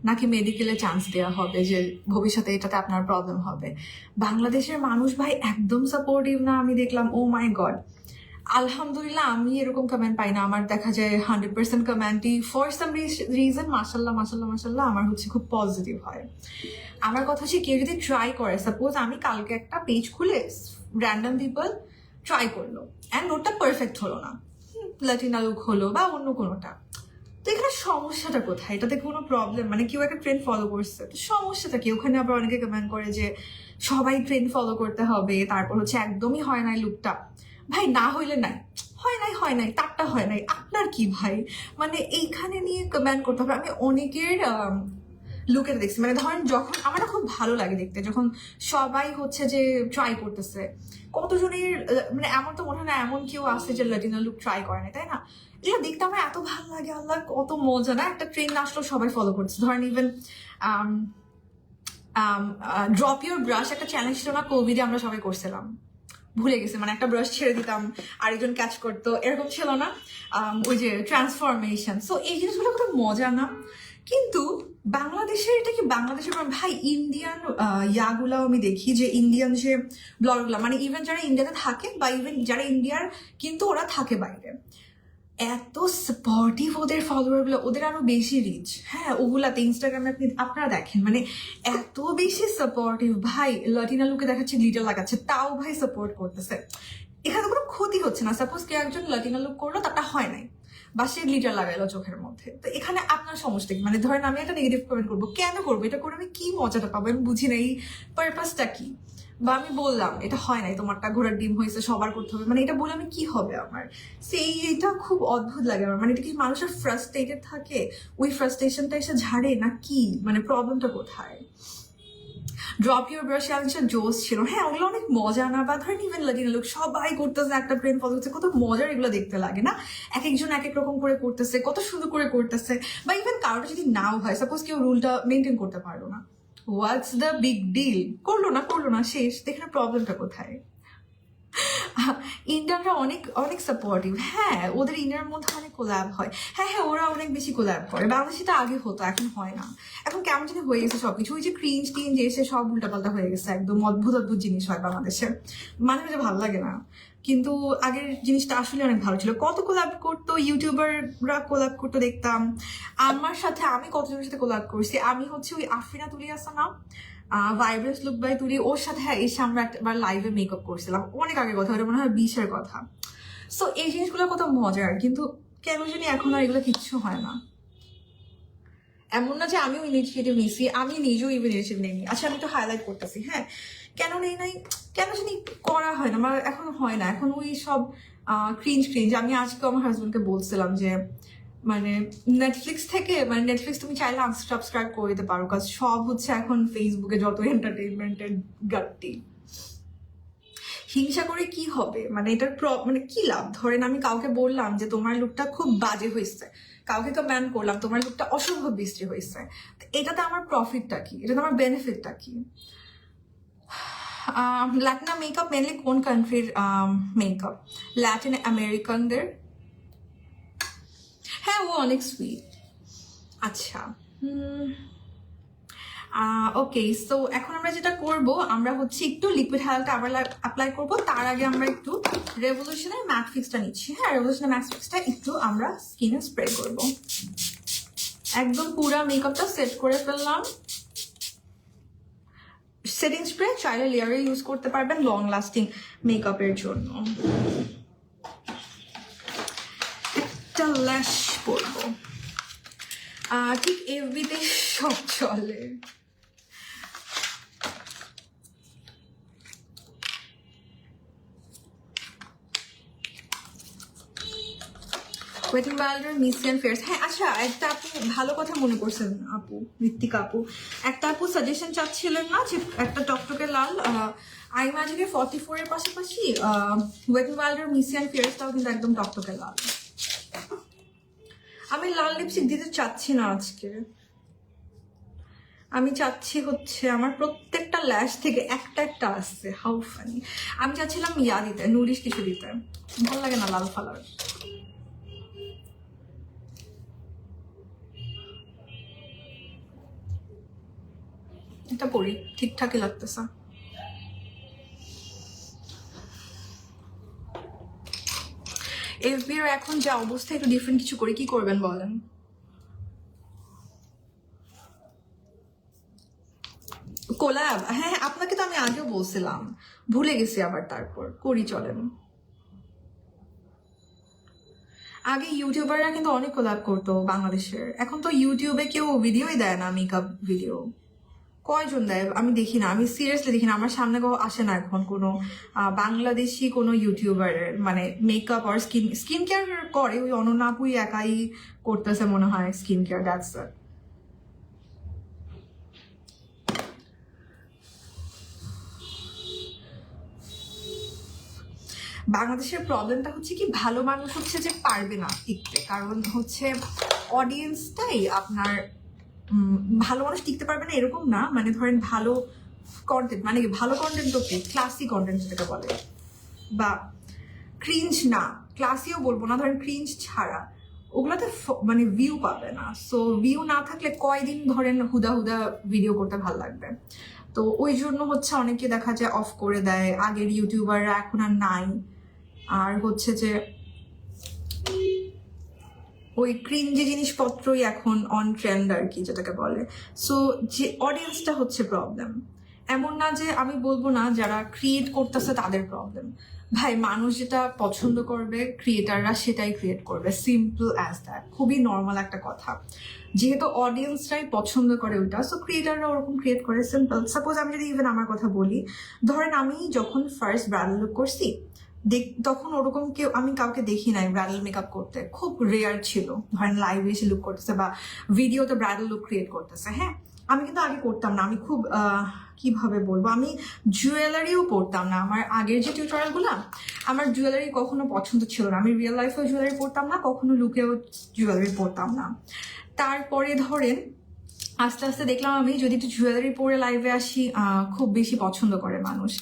নাকি মেডিকেলে চান্স দেওয়া হবে যে ভবিষ্যতে এটাতে আপনার প্রবলেম হবে? বাংলাদেশের মানুষ ভাই একদম সাপোর্টিভ না, আমি দেখলাম। ও মাই গড, আলহামদুলিল্লাহ আমি এরকম কমেন্ট পাই না। আমার দেখা যায় 100% কমেন্টই ফর সাম রিজন মাশাল্লাহ মাশাল্লাহ মাশাল্লাহ আমার হচ্ছে খুব পজিটিভ হয়। আমার কথা হচ্ছে কেউ যদি ট্রাই করে, সাপোজ আমি কালকে একটা পেজ খুলে র্যান্ডম পিপল ট্রাই করলো অ্যান্ড ওটা পারফেক্ট হলো না, লাটিনা লুক হলো বা অন্য কোনোটা, তো এখানে সমস্যাটা কোথায়? এটাতে কোনো প্রবলেম মানে কেউ একটা ট্রেন্ড ফলো করছে, তো সমস্যাটা কি? ওখানে আবার অনেকে কমেন্ট করে যে সবাই ট্রেন্ড ফলো করতে হবে, তারপর হচ্ছে একদমই হয় নাই লুকটা। ভাই না হইলে নাই, হয় নাই তারটা হয় নাই, আপনার কি ভাই? মানে এইখানে নিয়ে কমেন্ট করতে হবে। আমি অনেকের লুকের দেখছি, মানে ধরেন যখন আমার না খুব ভালো লাগে দেখতে, যখন সবাই হচ্ছে যে ট্রাই করতেছে, কতজনের মানে এমন তো মনে হয় না এমন কেউ আছে যে লাটিনা লুক ট্রাই করে না, তাই না? এটা দেখতে আমার এত ভালো লাগে, আল্লাহ কত মজা না? একটা ট্রেন্ড আসলো সবাই ফলো করছে। ধরেন ইভেন ড্রপ ইউর ব্রাশ একটা চ্যালেঞ্জ ছিল না কোভিডে, আমরা সবাই করছিলাম, ভুলে গেছে, মানে একটা ব্রাশ ছেড়ে দিতাম আরেকজন ক্যাচ করতো, এরকম ছিল না? ওই যে ট্রান্সফরমেশন। সো এই জিনিসগুলো কত মজা না? কিন্তু বাংলাদেশের এটা কি বাংলাদেশের ভাই ইন্ডিয়ান ইয়াগুলাও আমি দেখি, যে ইন্ডিয়ান যে ব্লগগুলো, মানে ইভেন যারা ইন্ডিয়াতে থাকে বা ইভেন যারা ইন্ডিয়ার কিন্তু ওরা থাকে বাইরে, এত সাপোর্টিভ ওদের ফলোয়ার গুলো, ওদের আরো বেশি রিচ। হ্যাঁ ওগুলাতে ইনস্টাগ্রামে আপনারা দেখেন, মানে এত বেশি সাপোর্টিভ। ভাই লাটিনা লুকে দেখাচ্ছে গ্লিটার লাগাচ্ছে, তাও ভাই সাপোর্ট করতেছে। এখানে কোনো ক্ষতি হচ্ছে না। সাপোজ কেউ একজন লাটিনা লুক করলো, তারটা হয় নাই, বা সে গ্লিটার লাগাইলো চোখের মধ্যে, তো এখানে আপনার সমস্যা কি? মানে ধরেন আমি একটা নেগেটিভ কমেন্ট করবো, কেন করবো? এটা করে আমি কি মজাটা পাবো? আমি বুঝি না এই পারপাসটা কি। বা আমি বললাম এটা হয় নাই, তোমারটা ঘোড়ার ডিম হয়েছে, সবার করতে হবে, মানে এটা বলে আমি কি হবে আমার? সেই এটা খুব অদ্ভুত লাগে আমার। মানে এটা কি মানুষের ফ্রাস্ট্রেটেড থাকে, ওই ফ্রাস্ট্রেশনটা এসে ঝাড়ে না কি? মানে প্রবলেমটা কোথায়? ড্রপ ইউর ব্রাশ চ্যালেঞ্জটা জোস ছিল। হ্যাঁ ওগুলো অনেক মজা না? বা ধরেন ইভেন লাটিনা লুক সবাই করতেছে, একটা ট্রেন্ড ফলো করছে, কত মজার এগুলো দেখতে লাগে না? এক একজন এক এক রকম করে করতেছে, কত সুন্দর করে করতেছে। বা ইভেন কারোটা যদি নাও হয়, সাপোজ কেউ রুলটা মেনটেন করতে পারলো না, হোয়াটস দ্য বিগ ডিল? করলো না শেষ, দেখে প্রবলেমটা কোথায়? ইন্ডিয়ানরা অনেক অনেক সাপোর্টিভ। হ্যাঁ ওদের ইন্ডিয়ার মধ্যে অনেক কোল্যাব হয়। হ্যাঁ ওরা অনেক বেশি কোল্যাব করে। বাংলাদেশে তো আগে হতো, এখন হয় না। এখন কেমন জানি হয়ে গেছে সবকিছু, ওই যে ক্রিঞ্জ টিঞ্জ এসে সব উল্টাপাল্টা হয়ে গেছে, একদম অদ্ভুত অদ্ভুত জিনিস হয় বাংলাদেশে, মাঝে মাঝে ভালো লাগে না। কিন্তু আগের জিনিসটা আসলে অনেক ভালো ছিল। কত কোল্যাব করতো ইউটিউবাররা, কোল্যাব করতো দেখতাম। আমার সাথে আমি কতজনের সাথে কোল্যাব করছি, আমি হচ্ছে ওই আফরিনা তুলি আছে না, ভাইব্রেস লুক বাই তুলি, ওর সাথে হ্যাঁ এসে আমরা একবার লাইভে মেকআপ করছিলাম, অনেক আগের কথা, ওটা মনে হয় 20-এর কথা। সো এই জিনিসগুলো কত মজার, কিন্তু কেন জানি এখন আর এগুলো কিচ্ছু হয় না। এমন না যে আমিও ইনিশিয়েটিভ নিছি, আমি নিজেও ইনিশিয়েটিভ নেইনি। আচ্ছা আমি তো হাইলাইট করতেছি, হ্যাঁ কেন নেই নাই, কেন জানি করা হয় না আমার, এখন হয় না। এখন ওই সব ক্রিঞ্জ। আমি আজকে আমার হাজবেন্ডকে বলছিলাম যে মানে নেটফ্লিক্স থেকে, মানে নেটফ্লিক্স তুমি চাইলে আনসাবস্ক্রাইব করে দিতে পারো, কাজ সব হচ্ছে এখন ফেসবুকে যত এন্টারটেইনমেন্টের গাট্টি। হিংসা করে কি হবে? মানে এটার মানে কি লাভ? ধরেন আমি কাউকে বললাম যে তোমার লুকটা খুব বাজে হয়েছে, কাউকে কমেন্ট করলাম তোমার লুকটা অসম্ভব বিশ্রী হয়েছে, এটাতে আমার প্রফিটটা কি? এটাতে আমার বেনিফিটটা কি? ল্যাটিনা মেকআপ মেনলি কোন কান্ট্রির মেকআপ? ল্যাটিন আমেরিকানদের। হ্যাঁ ও অনেক সুইট। আচ্ছা ওকে, সো এখন আমরা যেটা করব, আমরা হচ্ছে একটু লিকুইড হাইলাইট আবার অ্যাপ্লাই করব। তার আগে আমরা একটু রেভলিউশনের ম্যাট ফিক্সটা নিচ্ছি। হ্যাঁ, রেভলিউশনের ম্যাট ফিক্সটা একটু আমরা স্কিনে স্প্রে করব। একদম পুরো মেকআপটা সেট করে ফেললাম। সেটিং স্প্রে চাইলে লেয়ারে ইউজ করতে পারবেন লং লাস্টিং মেকআপের জন্য। একটা ল্যাশ পরবো, ঠিক এফবিতে সব চলে। ওয়েট এন ওয়াইল্ডের মিসিয়ান ফেয়ার্স। হ্যাঁ আচ্ছা, একটা আপু ভালো কথা মনে করছেন আপু, ঋত্বিকা আপু। একটা আপু সাজেশন চাচ্ছিলেন না যে একটা টকটকে লাল আই ম্যাজিকের 44 এর পাশাপাশি ওয়েট এন ওয়াইল্ডের মিসিয়ান ফেয়ার্সটাও কিন্তু একদম টকটকে লাল। আমি লাল লিপস্টিক দিতে চাচ্ছি না আজকে। আমি চাচ্ছি হচ্ছে আমার প্রত্যেকটা ল্যাশ থেকে একটা একটা আসছে। How funny. আমি চাচ্ছিলাম ইয়া দিতে, নুরিশ কিছু দিতে। ভালো লাগে না লাল কালার। এটা পরি, ঠিকঠাকই লাগতেছে। এফবি এর এখন যা অবস্থা, একটু ডিফারেন্ট কিছু করে কি করবেন বলেন? কোলাব, হ্যাঁ আপনাকে তো আমি আগেও বলছিলাম, ভুলে গেছি আবার। তারপর করি, চলেন। আগে ইউটিউবাররা কিন্তু অনেক কোলাব করতো বাংলাদেশের। এখন তো ইউটিউবে কেউ ভিডিওই দেয় না, মেকআপ ভিডিও। কয়জন দেয় আমি দেখি না, আমি সিরিয়াসলি দেখি না। আমার সামনে আসে না এখন কোনো বাংলাদেশি কোনো ইউটিউবারের, মানে মেকআপ আর স্কিন কেয়ার করে। ওই অনন্যা আপুই একাই করতেছে মনে হয় স্কিন কেয়ার, দ্যাটস ইট। বাংলাদেশের প্রবলেমটা হচ্ছে কি, ভালো মানুষ হচ্ছে যে পারবে না টিকতে, কারণ হচ্ছে অডিয়েন্সটাই আপনার ভালো মানুষ টিকতে পারবে না এরকম না। মানে ধরেন ভালো কন্টেন্ট, মানে কি ভালো কন্টেন্ট তো কি, ক্লাসি কন্টেন্ট যেটাকে বলে, বা ক্রিঞ্জ না, ক্লাসিও বলবো না, ধরেন ক্রিঞ্জ ছাড়া ওগুলোতে মানে ভিউ পাবে না। সো ভিউ না থাকলে কয়দিন ধরেন হুদা হুদা ভিডিও করতে ভালো লাগবে। তো ওই জন্য হচ্ছে অনেকে দেখা যায় অফ করে দেয়। আগের ইউটিউবাররা এখন আর নাই। আর হচ্ছে যে ওই ক্রিঞ্জি জিনিসপত্রই এখন অন ট্রেন্ড আর কি, যেটাকে বলে। সো যে অডিয়েন্সটা হচ্ছে প্রবলেম। এমন না যে আমি বলবো না যারা ক্রিয়েট করতেছে তাদের প্রবলেম। ভাই, মানুষ যেটা পছন্দ করবে ক্রিয়েটাররা সেটাই ক্রিয়েট করবে, সিম্পল অ্যাজ দ্যাট। খুবই নর্মাল একটা কথা। যেহেতু অডিয়েন্সরাই পছন্দ করে ওইটা, সো ক্রিয়েটাররা ওরকম ক্রিয়েট করে, সিম্পল। সাপোজ আমি যদি ইভেন আমার কথা বলি, ধরেন আমি যখন ফার্স্ট ব্রাইডাল লুক করছি, তখন ওরকম কেউ, আমি কাউকে দেখি নাই ব্রাইডাল মেকআপ করতে, খুব রেয়ার ছিল। ধরেন লাইভে এসে লুক করতেছে বা ভিডিওতে ব্রাইডাল লুক ক্রিয়েট করতেছে। হ্যাঁ, আমি কিন্তু আগে করতাম না। আমি খুব কিভাবে বলবো, আমি জুয়েলারিও পরতাম না। আমার আগের যে টিউটোরিয়ালগুলো, আমার জুয়েলারি কখনো পছন্দ ছিল না। আমি রিয়েল লাইফেও জুয়েলারি পরতাম না, কখনো লুকেও জুয়েলারি পরতাম না। তারপরে ধরেন আস্তে আস্তে দেখলাম আমি যদি একটু জুয়েলারি পরে লাইভে আসি, খুব বেশি পছন্দ করে মানুষ।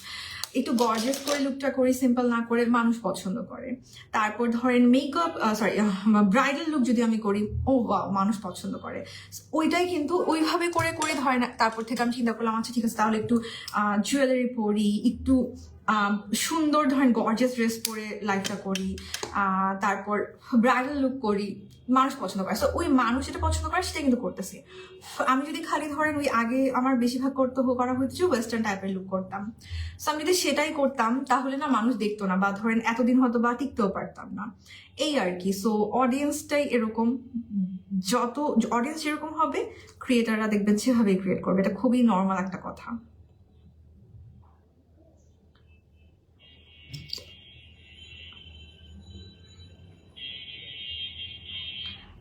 একটু গর্জিয়াস করে লুকটা করি, সিম্পল না করে, মানুষ পছন্দ করে। তারপর ধরেন মেকআপ, সরি, ব্রাইডাল লুক যদি আমি করি, ও ওয়াও, মানুষ পছন্দ করে। ওইটাই কিন্তু ওইভাবে করে করে ধরেন, তারপর থেকে আমি চিন্তা করলাম, আচ্ছা ঠিক আছে, তাহলে একটু জুয়েলারি পরি, একটু সুন্দর ধরেন গর্জিয়াস ড্রেস পরে লাইফটা করি, তারপর ব্রাইডাল লুক করি, মানুষ পছন্দ করে। সো ওই মানুষ যেটা পছন্দ করে সেটা কিন্তু করতেছি। আমি যদি খালি ধরেন ওই আগে আমার বেশিরভাগ করা হতো যে ওয়েস্টার্ন টাইপের লুক করতাম। সো আমি যদি সেটাই করতাম তাহলে না মানুষ দেখতো না, বা ধরেন এতদিন হয়তো বা টিকতেও পারতাম না, এই আর কি। সো অডিয়েন্সটাই এরকম, যত অডিয়েন্স যেরকম হবে ক্রিয়েটাররা দেখবেন সেভাবেই ক্রিয়েট করবে। এটা খুবই নর্মাল একটা কথা।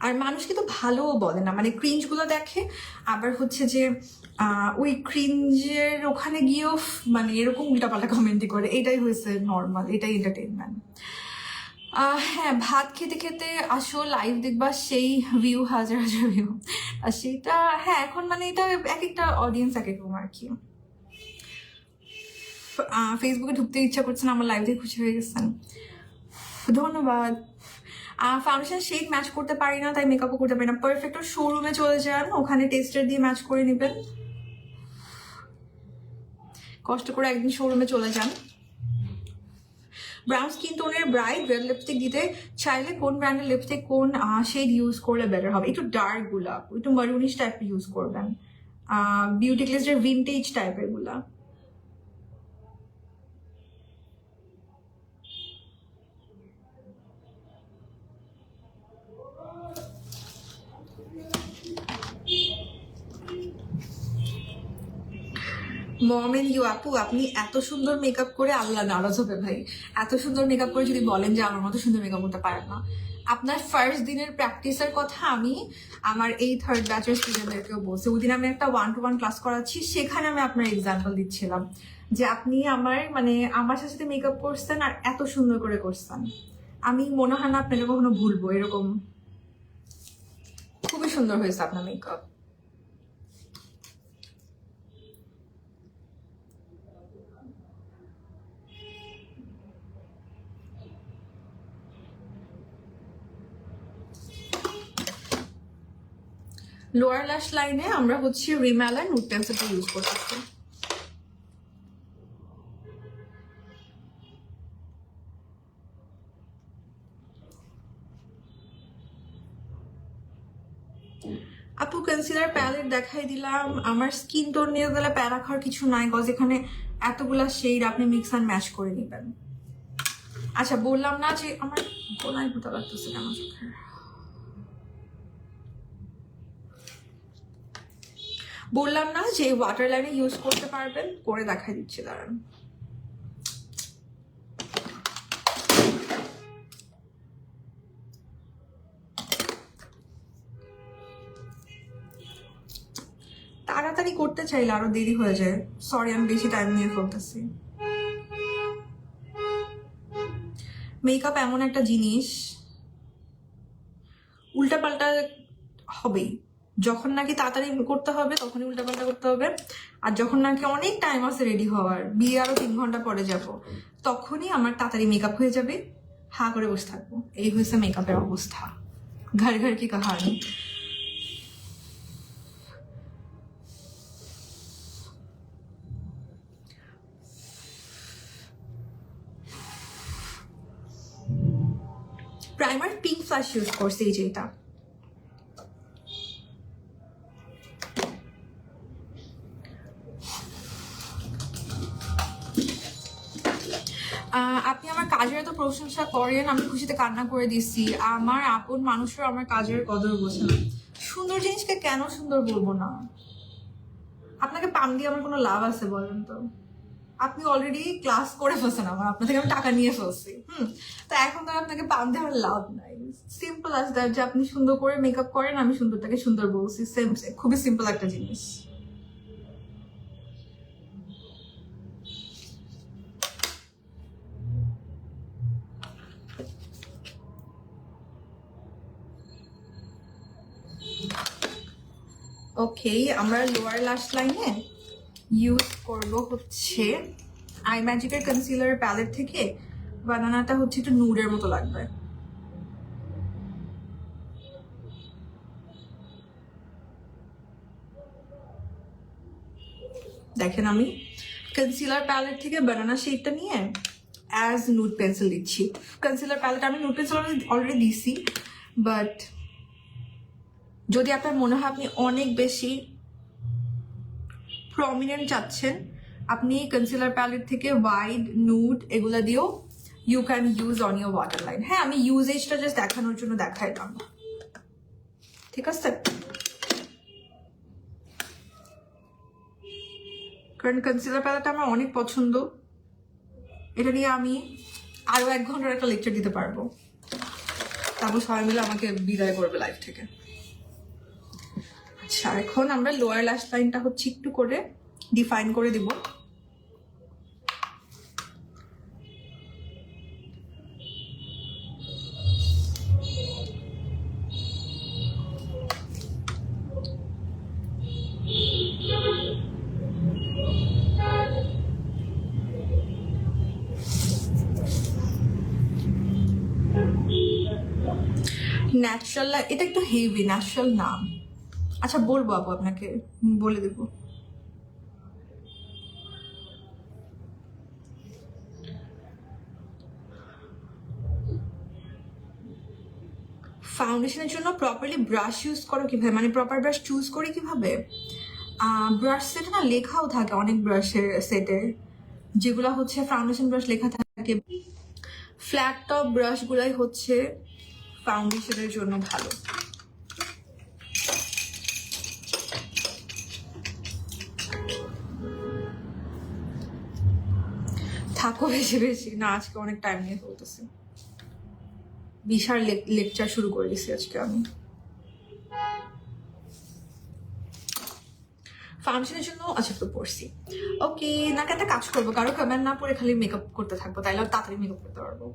আর মানুষ কিন্তু ভালোও বলে না, মানে ক্রিঞ্জ গুলো দেখে, আবার হচ্ছে যে ওই ক্রিঞ্জের ওখানে গিয়েও মানে এরকম উল্টাপাল্টা কমেন্টই করে। এটাই হয়েছে নর্মাল, এটাই এন্টারটেনমেন্ট। হ্যাঁ, ভাত খেতে খেতে আসো, লাইভ দেখবা, সেই ভিউ, হাজার হাজার ভিউ। আর সেটা হ্যাঁ, এখন মানে এটা এক একটা অডিয়েন্স এক এক রকম আর কি। ফেসবুকে ঢুকতে ইচ্ছা করছে না, আমার লাইভ দিয়ে খুশি হয়ে গেছেন, ধন্যবাদ। ফাউন্ডেশন শেড ম্যাচ করতে পারি না, তাই মেকআপও করতে পারি না। পারফেক্ট শোরুমে চলে যান, ওখানে টেস্টার দিয়ে ম্যাচ করে নেবেন। কষ্ট করে একদিন শোরুমে চলে যান। ব্রাউন স্কিন টোনের ব্রাইট রেড লিপস্টিক দিতে চাইলে কোন ব্র্যান্ডের লিপস্টিক কোন শেড ইউজ করলে বেটার হবে? একটু ডার্ক গুলা, একটু মারুনিশ টাইপের ইউজ করবেন, বিউটি গ্লেজের ভিনটেজ টাইপের গুলা। মম এন্ড ইউ আপু, আপনি এত সুন্দর মেকআপ করে আল্লাহ নারাজ হবে ভাই। এত সুন্দর মেকআপ করে যদি বলেন যে আমার মতো সুন্দর মেকআপ করতে পারেন না। আপনার ফার্স্ট দিনের প্র্যাকটিসের কথা আমি আমার এই থার্ড ব্যাচের স্টুডেন্টদেরকেও বলছি। ওই দিন আমি একটা 1-to-1 ক্লাস করাচ্ছি, সেখানে আমি আপনার এক্সাম্পল দিচ্ছিলাম যে আপনি আমার সাথে মেকআপ করছেন আর এত সুন্দর করে করছেন। আমি মনে হয় না আপনাকে কখনো ভুলবো। এরকম খুবই সুন্দর হয়েছে আপনার মেকআপ। লোয়ার ল্যাশ লাইনে আমরা হচ্ছে রিমেল আর নুড পেন্সিলটা ইউজ করতেছি। আপু কনসিলার প্যালেট দেখাই দিলাম। আমার স্কিন টোন নিয়ে গেলে প্যারা খাওয়ার কিছু নাই, গজ এখানে এতগুলা শেড আপনি মিক্স অ্যান্ড ম্যাচ করে নেবেন। আচ্ছা বললাম না যে আমার গোনায় ভূতা লাগতেছে কেন চোখে? বললাম না যে ওয়াটার লাইনে ইউজ করতে পারবেন, করে দেখাই দিচ্ছি দাঁড়ান। তাড়াতাড়ি করতে চাইলে আরো দেরি হয়ে যায়, সরি আমি বেশি টাইম নিয়ে ফেলতেছি। মেকআপ এমন একটা জিনিস উল্টাপাল্টা হবেই। যখন নাকি তাড়াতাড়ি করতে হবে তখনই উল্টাপাল্টা করতে হবে, আর যখন নাকি অনেক টাইম আছে রেডি হওয়ার, বিয়ে আরো 3 ঘন্টা পরে যাব, তখনই আমার তাড়াতাড়ি মেকআপ হয়ে যাবে, হা করে বসে থাকবো। এই হয়েছে মেকআপের অবস্থা। ঘর ঘর কি কাহানি। প্রাইমার পিঙ্ক ফ্লাশ ইউজ করছি এই যেটা। আপনি আমার কাজের এত প্রশংসা করেন, আমি খুশিতে কান্না করে দিচ্ছি। আমার আপন মানুষরা আমার কাজের কদর বোঝে না। সুন্দর জিনিসকে কেন সুন্দর বলবো না? আপনাকে পাম দিয়ে আমার কোনো লাভ আছে বলেন তো? আপনি অলরেডি ক্লাস করে ফেলছেন, আপনার থেকে আমি টাকা নিয়ে ফেলছি। তো এখন তো আপনাকে পাম দিয়ে আমার লাভ নাই। সিম্পল আজ দ্যাট, যে আপনি সুন্দর করে মেকআপ করেন, আমি সুন্দরটাকে সুন্দর বলছি। সেম, খুবই সিম্পল একটা জিনিস। ওকে, আমরা লোয়ার ল্যাশ লাইনে ইউজ করব হচ্ছে আই ম্যাজিকের কনসিলার প্যালেট থেকে। বানানাটা হচ্ছে একটু নুডের মতো লাগবে। দেখেন আমি কনসিলার প্যালেট থেকে বানানা শেডটা নিয়ে অ্যাজ নুড পেন্সিল দিচ্ছি। কনসিলার প্যালেট আমি নুড পেন্সিল অলরেডি দিছি, বাট যদি আপনার মনে হয় আপনি অনেক বেশি প্রমিনেন্ট চাচ্ছেন, আপনি কনসিলার প্যালেট থেকে ওয়াইড নুড এগুলা দিয়েও you can use on your water line. হ্যাঁ, আমি ইউজেজটা জাস্ট দেখানোর জন্য দেখাইলাম, ঠিক আছে? কারণ কনসিলার প্যালেটটা আমার অনেক পছন্দ, এটা নিয়ে আমি আরো 1 ঘন্টার একটা লেকচার দিতে পারবো। তারপর সবাই মিলে আমাকে বিদায় করবে লাইফ থেকে। আচ্ছা, এখন আমরা লোয়ার ল্যাশ লাইনটা হচ্ছে একটু করে ডিফাইন করে দিব। ন্যাচারাল, এটা একটু হেভি, ন্যাচারাল নাম। আচ্ছা বলবো আপু, আপনাকে বলে দেবো। ফাউন্ডেশনের জন্য প্রপারলি ব্রাশ ইউজ করো কিভাবে, মানে প্রপার ব্রাশ চুজ করে কিভাবে? ব্রাশ সেটে না লেখাও থাকে অনেক ব্রাশের সেটে, যেগুলো হচ্ছে ফাউন্ডেশন ব্রাশ লেখা থাকে। ফ্ল্যাট টপ ব্রাশগুলাই হচ্ছে ফাউন্ডেশনের জন্য ভালো। থাকো বেশি বেশি না, আজকে অনেক টাইম নিয়ে ফেলতেছি, বিশাল লেকচার শুরু করে দিছি আজকে আমি। ফাউন্ডেশনের জন্য আচ্ছা তো পড়ছি, ওকে না একটা কাজ করবো, কারো কমেন্ট না পড়ে খালি মেকআপ করতে থাকবো, তাইলে তাড়াতাড়ি মেকআপ করতে পারবো।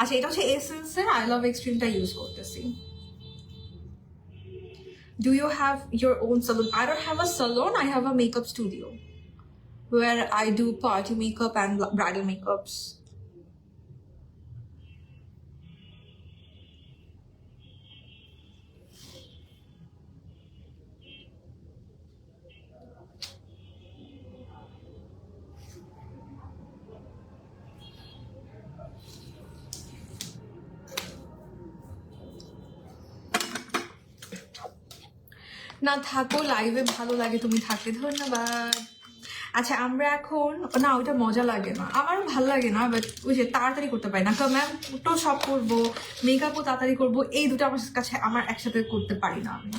আচ্ছা এটা হচ্ছে এসেন্সের আই লাভ এক্সট্রিমটা ইউজ করতেছি। Do you have your own salon? I don't have a salon, I have a makeup studio where I do party makeup and bridal makeups. না থাকো, লাইভে ভালো লাগে তুমি থাকলে, ধন্যবাদ। আচ্ছা আমরা এখন না, ওইটা মজা লাগে না, আমারও ভালো লাগে না, বাট ওই যে তাড়াতাড়ি করতে পারি না, কমেন্টও সব করবো, মেকআপও তাড়াতাড়ি করবো, এই দুটো আমার কাছে আমার একসাথে করতে পারি না আমি।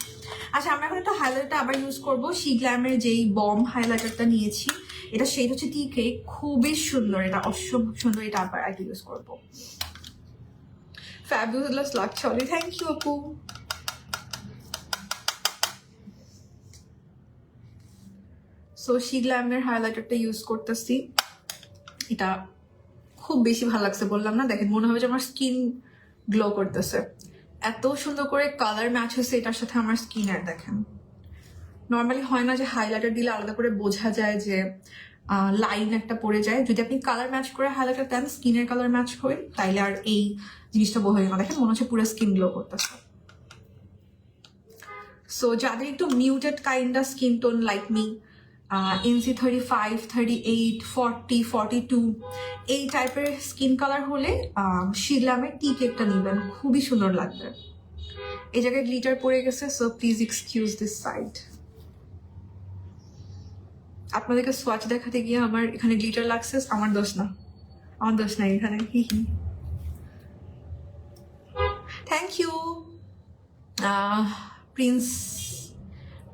আচ্ছা আমরা এখন একটা হাইলাইটার আবার ইউজ করবো, শিগ্ল্যামের যেই বম হাইলাইটারটা নিয়েছি, এটা সেই হচ্ছে টিকে, খুবই সুন্দর, এটা অসম্ভব সুন্দর, এটা আবার আগে ইউজ করবো। ফ্যাবুলাস লাগছে অলি, থ্যাংক ইউ আপু। সো শিগ্ল্যামের হাইলাইটারটা ইউজ করতেছি, এটা খুব বেশি ভালো লাগছে, বললাম না, দেখেন মনে হবে যে আমার স্কিন গ্লো করতেছে, এত সুন্দর করে কালার ম্যাচ হয়েছে এটার সাথে আমার স্কিনের। দেখেন নর্মালি হয় না যে হাইলাইটার দিলে আলাদা করে বোঝা যায় যে লাইন একটা পড়ে যায়, যদি আপনি কালার ম্যাচ করে হাইলাইটার দেন, স্কিনের কালার ম্যাচ করে, তাইলে আর এই জিনিসটা বোঝা যায় না। দেখেন মনে হচ্ছে পুরো স্কিন গ্লো করতেছে। সো যাদের একটু muted kind of skin tone like me, NC 35, 38, 40, 42 এই টাইপের স্কিন কালার হলে শিগ্ল্যামের টি কেকটা নেবেন, খুবই সুন্দর লাগবে। এই জায়গায় গ্লিটার পড়ে গেছে, so please excuse this side. আপনাদেরকে সোয়াচ দেখাতে গিয়ে আমার এখানে গ্লিটার লাগছে, আমার দোষ না, আমার দোষ নাই এখানে, হি হি। Thank you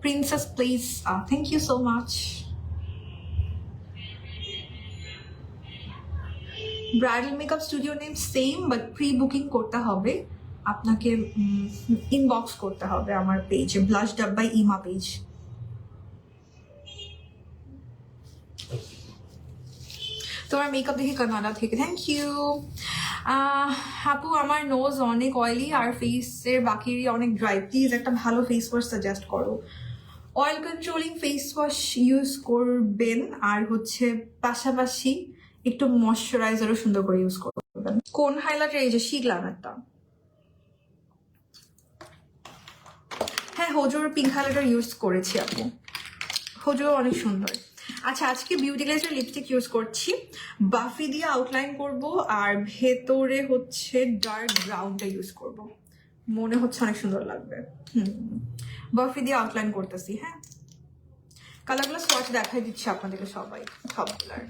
princess please, thank you so much. Bridal makeup studio name same, but pre booking করতে হবে আপনাকে, ইনবক্স করতে হবে আমার পেজে, ব্লাশ ডাব বাই ইমা পেজ। তোমার মেকআপ দেখি কানাডা থেকে, থ্যাংক ইউ। আপু আমার নোজ অনেক অয়েলি আর ফেসের বাকি অনেক ড্রাই, প্লিজ একটা ভালো ফেস ওয়াশ সাজেস্ট করো। Oil controlling face wash use করবেন, আর হচ্ছে পাশাপাশি একটু ময়শ্চারাইজারও সুন্দর করে ইউজ করবেন। কোন হাইলাইটার? এই যে শিগ্ল্যামেরটা, হ্যাঁ হোজোর পিঙ্ক হাইলাইটার ইউজ করেছি আপু, হোজো অনেক সুন্দর। আচ্ছা আজকে বিউটি গ্লেজের লিপস্টিক ইউজ করছি, বাফি দিয়ে আউটলাইন করব, আর ভেতরে হচ্ছে ডার্ক ব্রাউনটা ইউজ করব, মনে হচ্ছে অনেক সুন্দর লাগবে। বাফি দিয়ে আউটলাইন করতেছি। হ্যাঁ কালারগুলো সোয়াচ দেখাই দিচ্ছি আপনাদেরকে সবাই, সবগুলার।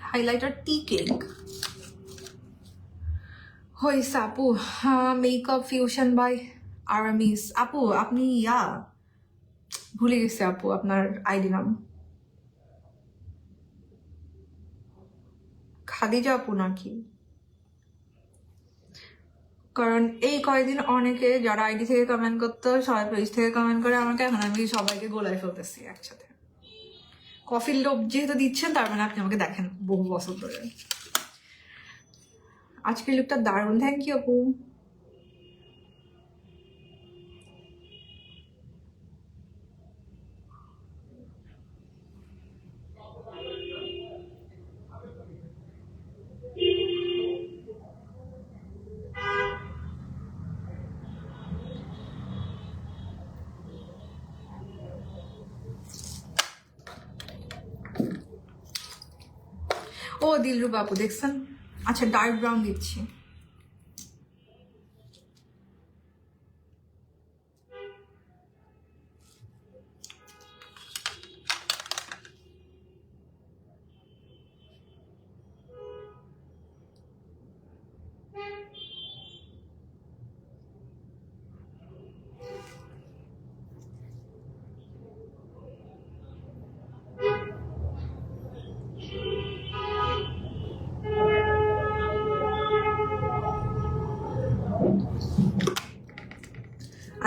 হাইলাইটার টি কেক হয়েছে আপু, মেকআপ ফিউশন বাই আরামিস। আপু আপনি ভুলে গেছে আপু আপনার আইডি নাম, খাদিজা আপু নাকি? কারণ এই কয়েকদিন অনেকে যারা আইডি থেকে কমেন্ট করতো, সবাই পেজ থেকে কমেন্ট করে আমাকে, এখন আমি সবাইকে গোলায় ফেলতেছি একসাথে। কফির লোভ যেহেতু দিচ্ছেন, তার মানে আপনি আমাকে দেখেন বহু বছর ধরে। আজকের লুকটা দারুণ, থ্যাংক ইউ আপু। ও দিলরুবা আপু দেখছেন? আচ্ছা ডার্ক ব্রাউন দিচ্ছি।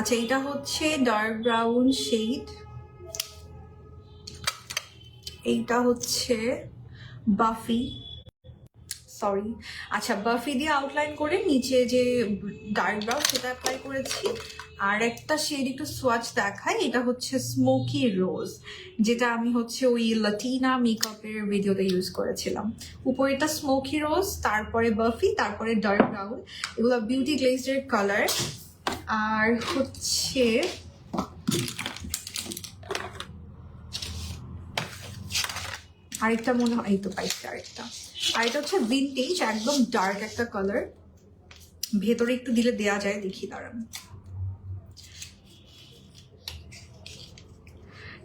আচ্ছা এটা হচ্ছে ডার্ক ব্রাউন শেড, এইটা হচ্ছে বাফি, সরি আচ্ছা বাফি দিয়ে আউটলাইন করে নিচে যে ডার্ক ব্রাউন সেটা অ্যাপ্লাই করেছি। আর একটা শেড একটু সোয়াচ দেখাই, এটা হচ্ছে স্মোকি রোজ, যেটা আমি হচ্ছে ওই লাটিনা মেকআপের ভিডিওতে ইউজ করেছিলাম। উপরেটা স্মোকি রোজ, তারপরে বাফি, তারপরে ডার্ক ব্রাউন, এগুলো বিউটি গ্লেজের কালার। আর হচ্ছে আরেকটা মনে হয়, এই তো পাইছি আরেকটা, আর এটা হচ্ছে ভিনটেজ, একদম ডার্ক একটা কালার, ভেতরে একটু দিলে দেয়া যায়, দেখি দাঁড়ান।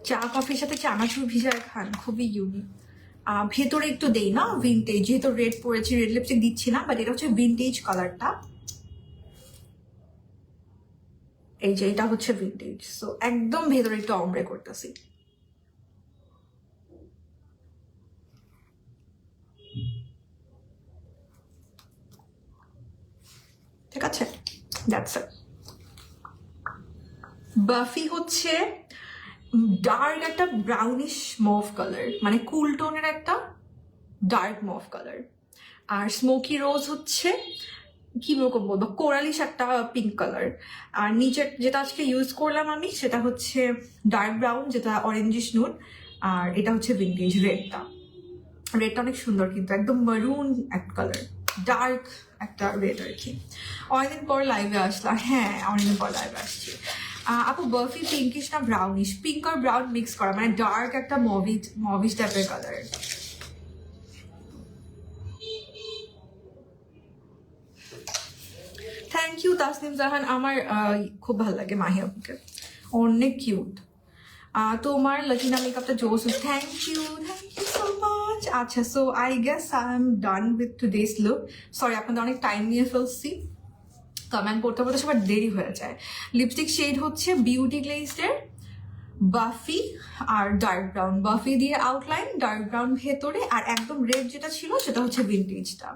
চা কফির সাথে চানাচুর ভিজায় খান, খুবই ইউনিক। ভেতরে একটু দেই না ভিনটেজ, যেহেতু রেড পরেছি, রেড লিপস্টিক দিচ্ছি না, বাট এটা হচ্ছে ভিনটেজ কালারটা। এই যে এটা হচ্ছে ভিনটেজ, সো একদম ভেতরে একটু অমরে করতেছি। ঠিক আছে, দ্যাটস ইট। বাফি হচ্ছে ডার্ক একটা ব্রাউনিশ মভ কালার, মানে কুল টোনের একটা ডার্ক মভ কালার। আর স্মোকি রোজ হচ্ছে কি রকম বলবো, কোরালিশ একটা পিঙ্ক কালার। আর নিচের যেটা আজকে ইউজ করলাম আমি, সেটা হচ্ছে ডার্ক ব্রাউন, যেটা অরেঞ্জিশ নুড। আর এটা হচ্ছে ভিনটেজ রেডটা, রেডটা অনেক সুন্দর, কিন্তু একদম মারুন এক কালার, ডার্ক একটা রেড আর কি। অনেকদিন পর লাইভে আসলাম, হ্যাঁ অনেকদিন পর লাইভে আসছি। আপু বাফি পিঙ্কিশ না ব্রাউনিশ? পিঙ্ক আর ব্রাউন মিক্স করা, মানে ডার্ক একটা মভিশ টাইপের কালার। থ্যাংক ইউ তাসনিম জাহান, আমার খুব ভালো লাগে মাহি আপুকে, অনেক কিউট। তোমার লাটিনা মেকআপটা জোস, থ্যাংক ইউ সো মাচ। আচ্ছা so I guess I am done with today's look. Sorry আপনাদের অনেক টাইম নিয়ে ফেলছি, কমেন্ট করতে করতে সবার দেরি হয়ে যায়। লিপস্টিক শেড হচ্ছে বিউটি গ্লেজের বাফি আর ডার্ক ব্রাউন, বাফি দিয়ে আউটলাইন, ডার্ক ব্রাউন ভেতরে, আর একদম রেড যেটা ছিল সেটা হচ্ছে ভিনটেজটা।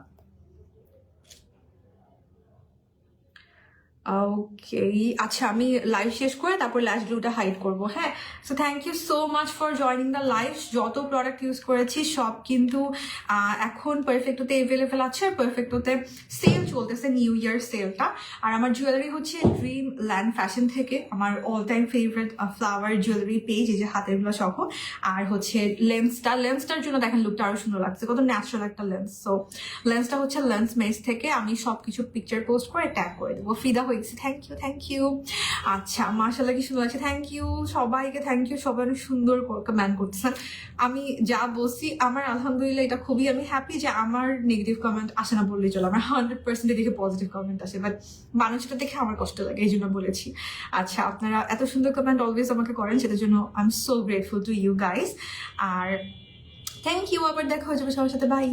ওকে আচ্ছা আমি লাইভ শেষ করে তারপর ল্যাশ গ্লুটা হাইড করবো, হ্যাঁ। So thank you so much for joining the live. যত প্রোডাক্ট ইউজ করেছি সব কিন্তু এখন পারফেক্টোতে অ্যাভেলেবেল আছে, পারফেক্টোতে সেল চলতেছে, নিউ ইয়ার সেলটা। আর আমার জুয়েলারি হচ্ছে ড্রিম ল্যান্ড ফ্যাশন থেকে, আমার all time favourite flower jewellery page, এই যে হাতেরগুলো সহ। আর হচ্ছে লেন্সটার জন্য দেখেন লুকটা আরো সুন্দর লাগছে, কত ন্যাচারাল একটা লেন্স। সো লেন্সটা হচ্ছে লেন্স মেজ থেকে, আমি সবকিছু পিকচার পোস্ট করে ট্যাগ করে দেবো। ফিদা হয়েছে, থ্যাংক ইউ। আচ্ছা মাশাআল্লাহ কি সুন্দর আছে, থ্যাংক ইউ সবাইকে, থ্যাংক ইউ, সবাই অনেক সুন্দর কমেন্ট করতেছেন। আমি যা বলছি আমার আলহামদুলিল্লাহ এটা খুবই আমি হ্যাপি যে আমার নেগেটিভ কমেন্ট আসে না বললেই চলো, আমার 100% দেখে পজিটিভ কমেন্ট আসে, বাট মানুষটা দেখে আমার কষ্ট লাগে, এই জন্য বলেছি। আচ্ছা আপনারা এত সুন্দর কমেন্ট অলওয়েজ আমাকে করেন, সেটার জন্য I am so grateful to you guys. আর থ্যাংক ইউ, আবার দেখা হয়ে যাবে সবার সাথে, বাই।